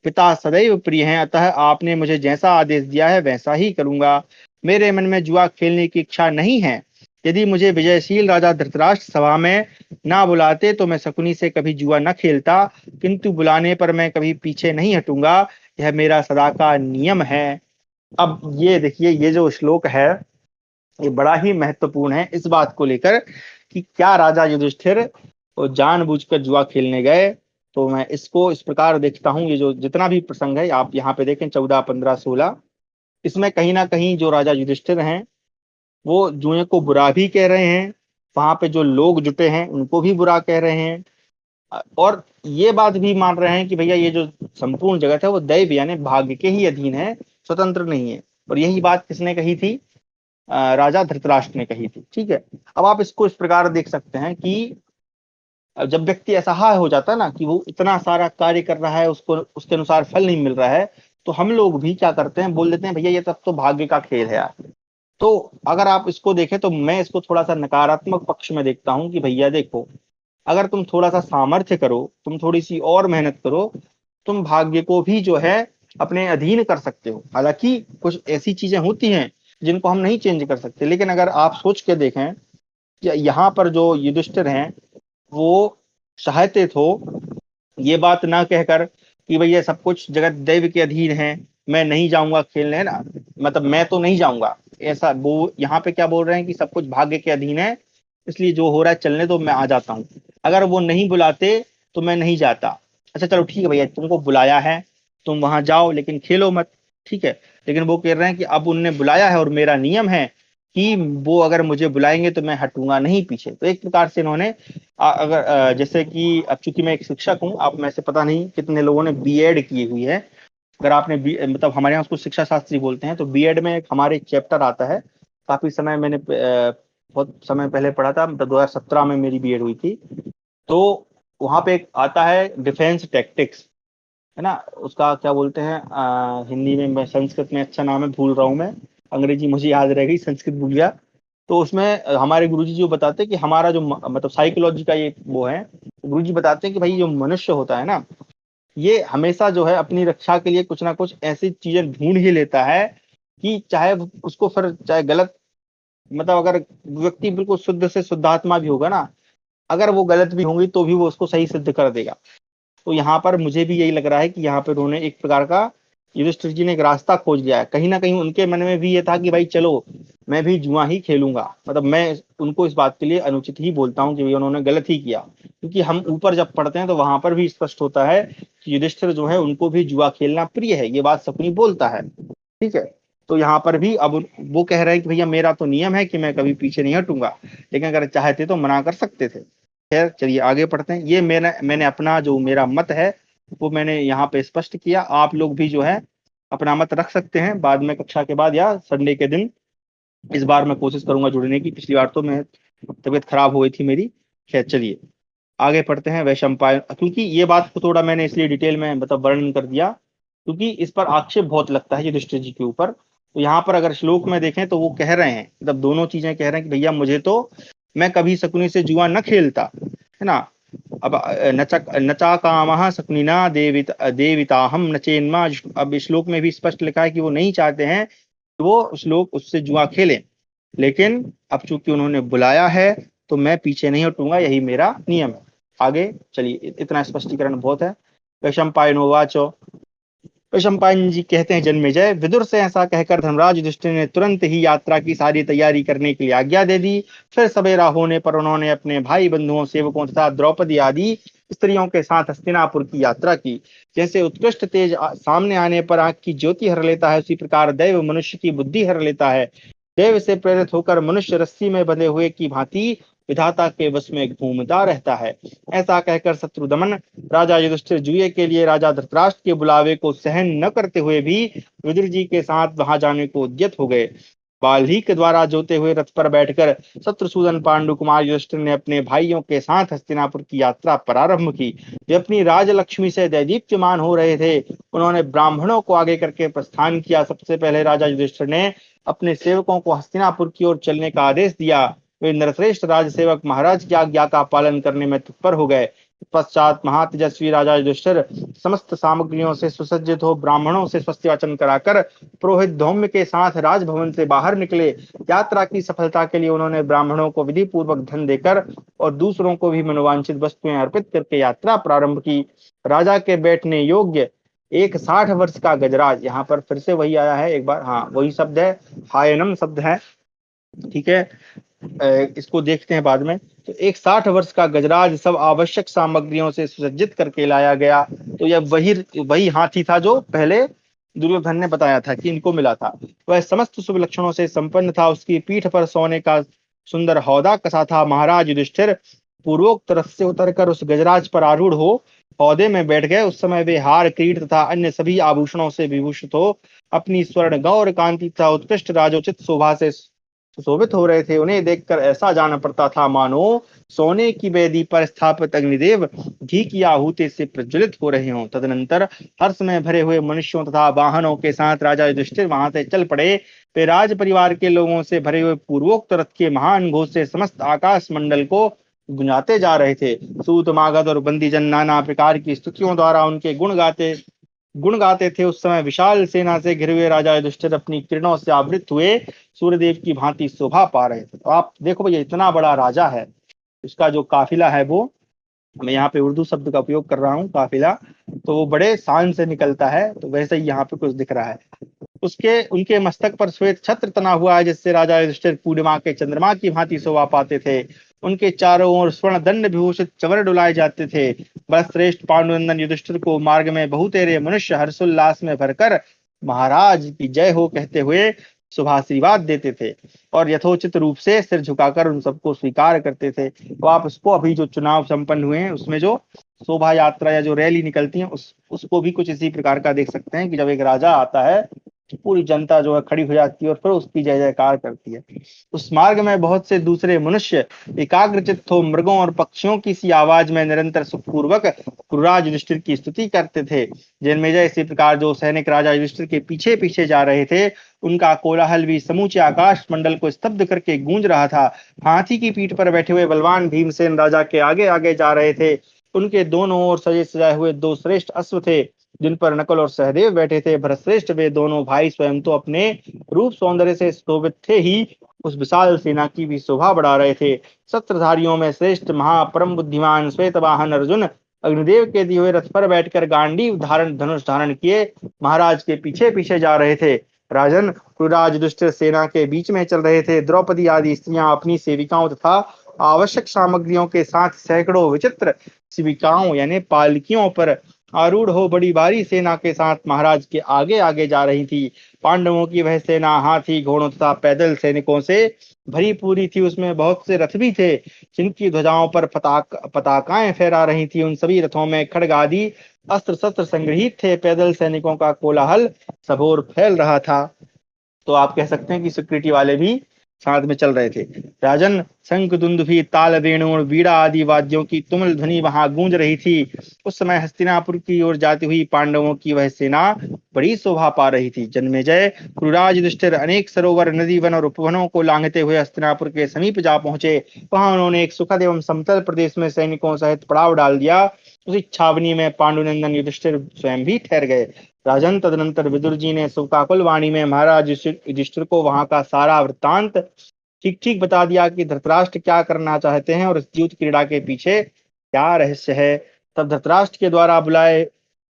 पिता सदैव प्रिय हैं, अतः आपने मुझे जैसा आदेश दिया है वैसा ही करूंगा। मेरे मन में जुआ खेलने की इच्छा नहीं है। यदि मुझे विजयशील राजा धृतराष्ट्र सभा में ना बुलाते तो मैं शकुनी से कभी जुआ न खेलता, किंतु बुलाने पर मैं कभी पीछे नहीं हटूंगा। यह मेरा सदा का नियम है। अब ये देखिए, ये जो श्लोक है ये बड़ा ही महत्वपूर्ण है इस बात को लेकर कि क्या राजा युधिष्ठिर वो जानबूझकर जुआ खेलने गए। तो मैं इसको इस प्रकार देखता हूँ, ये जो जितना भी प्रसंग है आप यहाँ पे देखें, 14, 15, 16, इसमें कहीं ना कहीं जो राजा युधिष्ठिर हैं वो जुए को बुरा भी कह रहे हैं, वहां पे जो लोग जुटे हैं उनको भी बुरा कह रहे हैं, और ये बात भी मान रहे हैं कि भैया ये जो संपूर्ण जगत है वो दैव यानी भाग्य के ही अधीन है, स्वतंत्र नहीं है। और यही बात किसने कही थी? राजा धृतराष्ट्र ने कही थी। ठीक है। अब आप इसको इस प्रकार देख सकते हैं कि जब व्यक्ति असहाय हो जाता है ना, कि वो इतना सारा कार्य कर रहा है, उसको उसके अनुसार फल नहीं मिल रहा है, तो हम लोग भी क्या करते हैं, बोल देते हैं भैया ये तब तो भाग्य का खेल है यार। तो अगर आप इसको देखें तो मैं इसको थोड़ा सा नकारात्मक पक्ष में देखता हूं कि भैया देखो, अगर तुम थोड़ा सा सामर्थ्य करो, तुम थोड़ी सी और मेहनत करो, तुम भाग्य को भी जो है अपने अधीन कर सकते हो। हालांकि कुछ ऐसी चीजें होती हैं जिनको हम नहीं चेंज कर सकते, लेकिन अगर आप सोच के देखें कि यहाँ पर जो युधिष्ठिर हैं वो चाहते तो ये बात ना कहकर कि भैया सब कुछ जगत दैव के अधीन है, मैं नहीं जाऊंगा खेलने, है ना, मतलब मैं तो नहीं जाऊंगा, ऐसा वो यहाँ पे क्या बोल रहे हैं कि सब कुछ भाग्य के अधीन है, इसलिए जो हो रहा है चलने दो, मैं आ जाता हूँ। अगर वो नहीं बुलाते तो मैं नहीं जाता। अच्छा चलो ठीक है भैया, तुमको बुलाया है, तुम वहां जाओ लेकिन खेलो मत। ठीक है। लेकिन वो कह रहे हैं कि अब उनने बुलाया है और मेरा नियम है कि वो अगर मुझे बुलाएंगे तो मैं हटूंगा नहीं पीछे। तो एक प्रकार से इन्होंने अगर जैसे कि अब चूंकि मैं एक शिक्षक हूँ, आप में से पता नहीं कितने लोगों ने बीएड की हुई है। अगर आपने मतलब हमारे यहाँ उसको शिक्षा शास्त्री बोलते हैं, तो बीएड में एक हमारे एक चैप्टर आता है, काफी समय मैंने बहुत समय पहले पढ़ा था, मतलब 2017 में मेरी बीएड हुई थी। तो वहां पे एक आता है डिफेंस टैक्टिक्स, है ना, उसका क्या बोलते हैं हिंदी में, मैं संस्कृत में अच्छा नाम है भूल रहा हूँ मैं, अंग्रेजी मुझे याद रह गई, संस्कृत भूल गया। तो उसमें हमारे गुरुजी जो बताते हैं कि हमारा जो मतलब साइकोलॉजी का ये वो है, गुरुजी बताते हैं कि भाई जो मनुष्य होता है ना, ये हमेशा जो है अपनी रक्षा के लिए कुछ ना कुछ ऐसी चीजें ढूंढ ही लेता है कि चाहे उसको फिर चाहे गलत, मतलब अगर व्यक्ति बिल्कुल शुद्ध से शुद्धात्मा भी होगा ना, अगर वो गलत भी होंगी तो भी वो उसको सही सिद्ध कर देगा। तो यहाँ पर मुझे भी यही लग रहा है कि यहाँ पर उन्होंने एक प्रकार का, युधिष्ठिर जी ने एक रास्ता खोज लिया है। कहीं ना कहीं उनके मन में भी ये था कि भाई चलो मैं भी जुआ ही खेलूंगा। मतलब मैं उनको इस बात के लिए अनुचित ही बोलता हूँ कि भैया उन्होंने गलत ही किया, क्योंकि हम ऊपर जब पढ़ते हैं तो वहां पर भी स्पष्ट होता है कि युधिष्ठिर जो है उनको भी जुआ खेलना प्रिय है, ये बात शकुनी बोलता है। ठीक है। तो यहाँ पर भी अब वो कह रहे हैं कि भैया मेरा तो नियम है कि मैं कभी पीछे नहीं हटूंगा, लेकिन अगर चाहते तो मना कर सकते थे। खैर चलिए आगे पढ़ते हैं। ये मैंने अपना जो मेरा मत है वो मैंने यहाँ पे स्पष्ट किया। आप लोग भी जो है अपना मत रख सकते हैं बाद में, कक्षा के बाद या संडे के दिन। इस बार मैं कोशिश करूंगा जुड़ने की, पिछली बार तो मैं तबीयत खराब हो गई थी मेरी। खैर चलिए आगे पढ़ते हैं। वैशंपायन, क्योंकि ये बात को थोड़ा मैंने इसलिए डिटेल में मतलब वर्णन कर दिया क्योंकि इस पर आक्षेप बहुत लगता है युधिष्ठिर जी के ऊपर। तो यहाँ पर अगर श्लोक में देखें तो वो कह रहे हैं, मतलब दोनों चीजें कह रहे हैं कि भैया मुझे तो, मैं कभी शकुनी से जुआ न खेलता, है ना। अब नचा कामः शकुनिना देविता हम नचेन्मा। अब इस श्लोक में भी स्पष्ट लिखा है कि वो नहीं चाहते हैं कि वो श्लोक उससे जुआ खेलें, लेकिन अब चूंकि उन्होंने बुलाया है तो मैं पीछे नहीं हटूंगा, यही मेरा नियम है। आगे चलिए, इतना स्पष्टीकरण बहुत है। वैशंपायनोवाच, वैशंपायन जी कहते हैं, जन्मेजय, विदुर से ऐसा कहकर धर्मराज युधिष्ठिर ने तुरंत ही यात्रा की सारी तैयारी करने के लिए आज्ञा दे दी। फिर सवेरा होने पर उन्होंने अपने भाई बंधुओं सेवकों तथा द्रौपदी आदि स्त्रियों के साथ हस्तिनापुर की यात्रा की। जैसे उत्कृष्ट तेज सामने आने पर आंख की ज्योति हर लेता है, उसी प्रकार दैव मनुष्य की बुद्धि हर लेता है। देव से प्रेरित होकर मनुष्य रस्सी में बंधे हुए की भांति विधाता के वश में घूमता रहता है। ऐसा कहकर शत्रुदमन राजा युधिष्ठिर जुए के लिए राजा धृतराष्ट्र के बुलावे को सहन न करते हुए भी विदुर जी के साथ वहां जाने को उद्यत हो गए। बाल्ही के द्वारा जोते हुए रथ पर बैठकर शत्रुसूदन पांडु कुमार युधिष्ठिर ने अपने भाइयों के साथ हस्तिनापुर की यात्रा प्रारंभ की। वे अपनी राजलक्ष्मी से दैदीप्यमान हो रहे थे। उन्होंने ब्राह्मणों को आगे करके प्रस्थान किया। सबसे पहले राजा युधिष्ठिर ने अपने सेवकों को हस्तिनापुर की ओर चलने का आदेश दिया। वे नरश्रेष्ठ राजसेवक महाराज की आज्ञा का पालन करने में तत्पर हो गए। पश्चात महातेजस्वी राजा युधिष्ठिर समस्त सामग्रियों से सुसज्जित हो ब्राह्मणों से स्वस्ति वाचन कराकर पुरोहित धौम्य के साथ राजभवन से बाहर निकले। यात्रा की सफलता के लिए उन्होंने ब्राह्मणों को विधि पूर्वक धन देकर और दूसरों को भी मनोवांछित वस्तुएं अर्पित करके यात्रा प्रारंभ की। राजा के बैठने योग्य एक 60 वर्ष का गजराज, यहाँ पर फिर से वही आया है एक बार, हाँ वही शब्द है, हायनम शब्द है। ठीक है, इसको देखते हैं बाद में। तो एक 60 वर्ष का गजराज सब आवश्यक सामग्रियों से सुसज्जित करके लाया गया। तो यह वही वही हाथी था जो पहले दुर्योधन ने बताया था कि इनको मिला था। वह समस्त शुभ लक्षणों से संपन्न था। उसकी पीठ पर सोने का सुंदर हौदा कसा था। महाराज युधिष्ठिर पूर्वोक्त रथ से उतरकर उस गजराज पर आरूढ़ हो हौदे में बैठ गए। उस समय वे हार किरीट तथा अन्य सभी आभूषणों से विभूषित हो अपनी स्वर्ण गौर कांति तथा उत्कृष्ट राजोचित शोभा से सुशोभित हो रहे थे। उन्हें देखकर ऐसा जान पड़ता था मानो सोने की वेदी पर स्थापित अग्निदेव घी की आहुति से प्रज्वलित हो रहे हों। तदनंतर हर्ष में भरे हुए मनुष्यों तथा वाहनों के साथ राजा युधिष्ठिर वहां से चल पड़े। वे राज परिवार के लोगों से भरे हुए पूर्वोक्त रथ के महान घोष से समस्त आकाश मंडल को गुंजाते जा रहे थे। सूत मागध और बंदीजन नाना प्रकार की स्तुतियों द्वारा उनके गुण गाते थे। उस समय विशाल सेना से घिरे हुए राजा युधिष्ठिर अपनी किरणों से आवृत हुए सूर्यदेव की भांति शोभा पा रहे थे। तो आप देखो भैया इतना बड़ा राजा है, उसका जो काफिला है वो, मैं यहाँ पे उर्दू शब्द का उपयोग कर रहा हूँ काफिला, तो वो बड़े शान से निकलता है। तो वैसे ही यहाँ पे कुछ दिख रहा है। उसके उनके मस्तक पर श्वेत छत्र तना हुआ है जिससे राजा युधिष्ठिर पूर्णिमा के चंद्रमा की भांति शोभा पाते थे। उनके चारों ओर स्वर्ण दंड विभूषित चवर डुलाए जाते थे। बलश्रेष्ठ पांडुनंदन युधिष्ठिर को मार्ग में बहुतेरे मनुष्य हर्षोल्लास में भरकर महाराज की जय हो कहते हुए शुभाशीर्वाद देते थे और यथोचित रूप से सिर झुकाकर उन सबको स्वीकार करते थे। तो आप उसको अभी जो चुनाव संपन्न हुए हैं उसमें जो शोभा यात्रा या जो रैली निकलती है उसको भी कुछ इसी प्रकार का देख सकते हैं कि जब एक राजा आता है तो पूरी जनता जो है खड़ी हो जाती है और फिर उसकी जय जयकार करती है। उस मार्ग में बहुत से दूसरे मनुष्य एकाग्रचित्त हो मृगों और पक्षियों की सी आवाज में निरंतर सुखपूर्वक क्रुराज युधिष्ठिर की स्तुति करते थे। जन्मेजय इसी प्रकार जो सैनिक राजा युधिष्ठिर के पीछे पीछे जा रहे थे उनका कोलाहल भी समूचे आकाश मंडल को स्तब्ध करके गूंज रहा था। हाथी की पीठ पर बैठे हुए बलवान भीमसेन राजा के आगे आगे जा रहे थे। उनके दोनों ओर सजे सजाए हुए दो श्रेष्ठ अश्व थे जिन पर नकुल और सहदेव बैठे थे। भरतश्रेष्ठ वे दोनों भाई स्वयं तो अपने रूप सौंदर्य से शोभित थे ही, उस विशाल सेना की भी शोभा बढ़ा रहे थे। शस्त्रधारियों में श्रेष्ठ महापरम बुद्धिमान श्वेतवाहन अर्जुन अग्निदेव के दिए हुए रथ पर बैठकर गांडीव धारण धनुष धारण किए महाराज के पीछे पीछे जा रहे थे। राजन, क्रुराज दुष्ट सेना के बीच में चल रहे थे। द्रौपदी आदि स्त्रियां अपनी सेविकाओं तथा आवश्यक सामग्रियों के साथ सैकड़ों विचित्र सेविकाओं यानी पालकियों पर आरूढ़ हो बड़ी भारी सेना के साथ महाराज के आगे आगे जा रही थी। पांडवों की वह सेना हाथी घोड़ों तथा पैदल सैनिकों से भरी पूरी थी। उसमें बहुत से रथ भी थे जिनकी ध्वजाओं पर पताकाएं फहरा रही थी। उन सभी रथों में खड्ग आदि अस्त्र शस्त्र संग्रहित थे। पैदल सैनिकों का कोलाहल सब ओर फैल रहा था। तो आप कह सकते हैं कि सिक्योरिटी वाले भी साथ में चल रहे थे। राजन, शंख दुंदुभी ताल वेणु और वीणा आदि वाद्यों की तुमुल ध्वनि वहां गूंज रही थी। उस समय हस्तिनापुर की ओर जाती हुई पांडवों की वह सेना बड़ी शोभा पा रही थी। जन्मेजय, क्रुराज युधिष्ठिर अनेक सरोवर नदी वन और उपवनों को लांघते हुए हस्तिनापुर के समीप जा पहुंचे। वहां उन्होंने एक सुखद एवं समतल प्रदेश में सैनिकों सहित पड़ाव डाल दिया। उसी छावनी में पांडुनंदन युधिष्ठिर स्वयं भी ठहर गए। राजन, तदनंतर विदुर जी ने शोकाकुल वाणी में महाराज युधिष्ठिर को वहां का सारा वृत्तांत ठीक ठीक बता दिया कि धृतराष्ट्र क्या करना चाहते हैं और इस युद्ध क्रीड़ा के पीछे क्या रहस्य है। तब धृतराष्ट्र के द्वारा बुलाए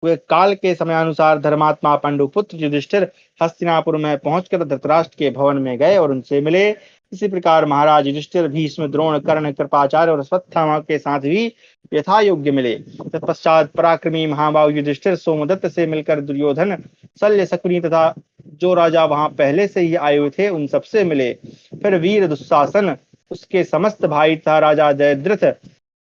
हुए काल के समयानुसार धर्मात्मा पांडुपुत्र युधिष्ठिर हस्तिनापुर में पहुंचकर धृतराष्ट्र के भवन में गए और उनसे मिले। इसी प्रकार महाराज युधिष्ठिर भीष्म द्रोण कर्ण कृपाचार्य और अश्वत्थामा के साथ भी यथा योग्य मिले। तत्पश्चात पराक्रमी महाबाहु युधिष्ठिर सोमदत्त से मिलकर दुर्योधन, शल्य, शकुनी तथा जो राजा वहां पहले से ही आए हुए थे उन सबसे मिले। फिर वीर दुशासन, उसके समस्त भाई तथा राजा जयद्रथ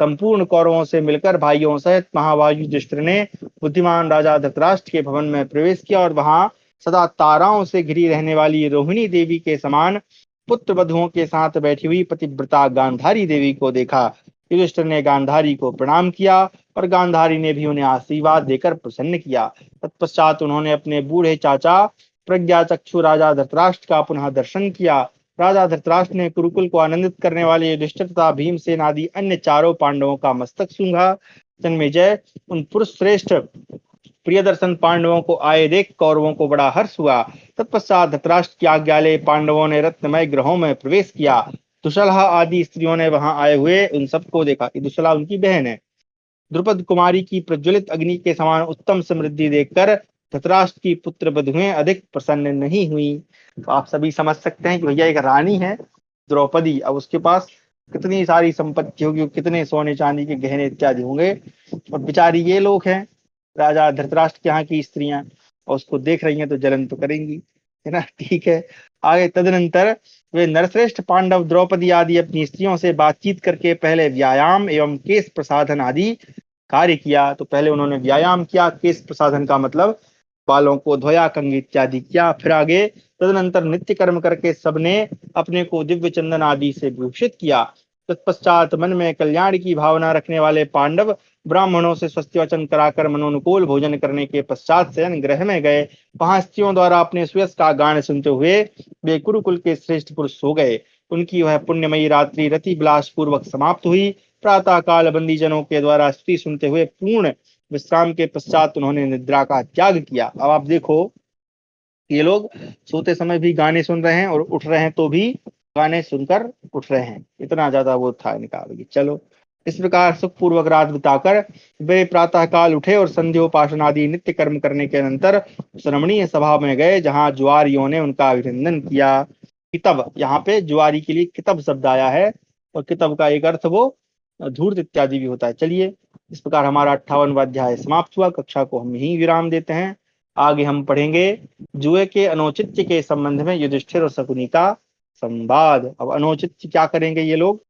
संपूर्ण कौरवों से मिलकर भाइयों सहित महाबाहु युधिष्ठिर ने बुद्धिमान राजा धृतराष्ट्र के भवन में प्रवेश किया और वहां सदा ताराओं से घिरी रहने वाली रोहिणी देवी के समान पुत्र वधुओं के साथ बैठी हुई पतिव्रता गांधारी देवी को देखा। युधिष्ठिर ने गांधारी को प्रणाम किया और गांधारी ने भी उन्हें आशीर्वाद देकर प्रसन्न किया। तत्पश्चात उन्होंने अपने बूढ़े चाचा प्रज्ञा चक्षु राजा धृतराष्ट्र का पुनः दर्शन किया। राजा धृतराष्ट्र ने कुरुकुल को आनंदित करने वाले युधिष्ठिर तथा भीमसेन आदि अन्य चारों पांडवों का मस्तक सूंघा। जन्मेजय, उन पुरुष श्रेष्ठ प्रियदर्शन पांडवों को आए देख कौरवों को बड़ा हर्ष हुआ। तत्पश्चात धृतराष्ट्र की आज्ञा ले पांडवों ने रत्नमय गृहों में प्रवेश किया। दुसलहा आदि स्त्रियों ने वहां आए हुए उन सबको देखा। दुसला उनकी बहन है। द्रुपद कुमारी की प्रज्वलित अग्नि के समान उत्तम समृद्धि देखकर धृतराष्ट्र की पुत्र वधुएं अधिक प्रसन्न नहीं हुई। तो आप सभी समझ सकते हैं कि भैया एक रानी है द्रौपदी, अब उसके पास कितनी सारी संपत्ति होगी, कितने सोने चांदी के गहने इत्यादि होंगे, और बेचारी ये लोग हैं राजा धृतराष्ट्र के यहाँ की स्त्रियां, और उसको देख रही हैं तो जलन तो करेंगी, है ना। ठीक है, आगे तदनंतर वे नरश्रेष्ठ पांडव द्रौपदी आदि अपनी स्त्रियों से बातचीत करके पहले व्यायाम एवं केश प्रसाधन आदि कार्य किया। तो पहले उन्होंने व्यायाम किया, केश प्रसाधन का मतलब बालों को धोया, कंघी इत्यादि किया। फिर आगे तदनंतर नित्य कर्म करके सबने अपने को दिव्य चंदन आदि से भूषित किया। तत्पश्चात मन में कल्याण की भावना रखने वाले पांडव ब्राह्मणों से स्वस्ति वचन कराकर मनोनुकूल भोजन करने के पश्चात शयन गृह में गए। वहां स्त्रियों द्वारा अपने सुयस का गान सुनते हुए वे कुरुकुल के श्रेष्ठ पुरुष सो गए। उनकी वह पुण्यमयी रात्रि रति विलास पूर्वक समाप्त हुई। प्रातः काल बंदी जनों के द्वारा स्तुति सुनते हुए पूर्ण विश्राम के पश्चात उन्होंने निद्रा का त्याग किया। अब आप देखो, ये लोग सोते समय भी गाने सुन रहे हैं और उठ रहे हैं तो भी गाने सुनकर उठ रहे हैं, इतना ज्यादा वो था इनका। चलो, इस प्रकार सुखपूर्वक रात बिताकर वे प्रातः काल उठे और संध्योपासन आदि नित्य कर्म करने के अनंतर रमणीय सभा में गए, जहां जुआरियों ने उनका अभिनंदन किया। कितब, यहाँ पे जुआरी के लिए कितब शब्द आया है, और कितब का एक अर्थ वो धूर्त इत्यादि भी होता है। चलिए, इस प्रकार हमारा 58वां अध्याय समाप्त हुआ। कक्षा को हम यहीं विराम देते हैं। आगे हम पढ़ेंगे जुए के अनौचित्य के संबंध में युधिष्ठिर और शकुनी का संवाद। अब अनौचित्य क्या करेंगे ये लोग,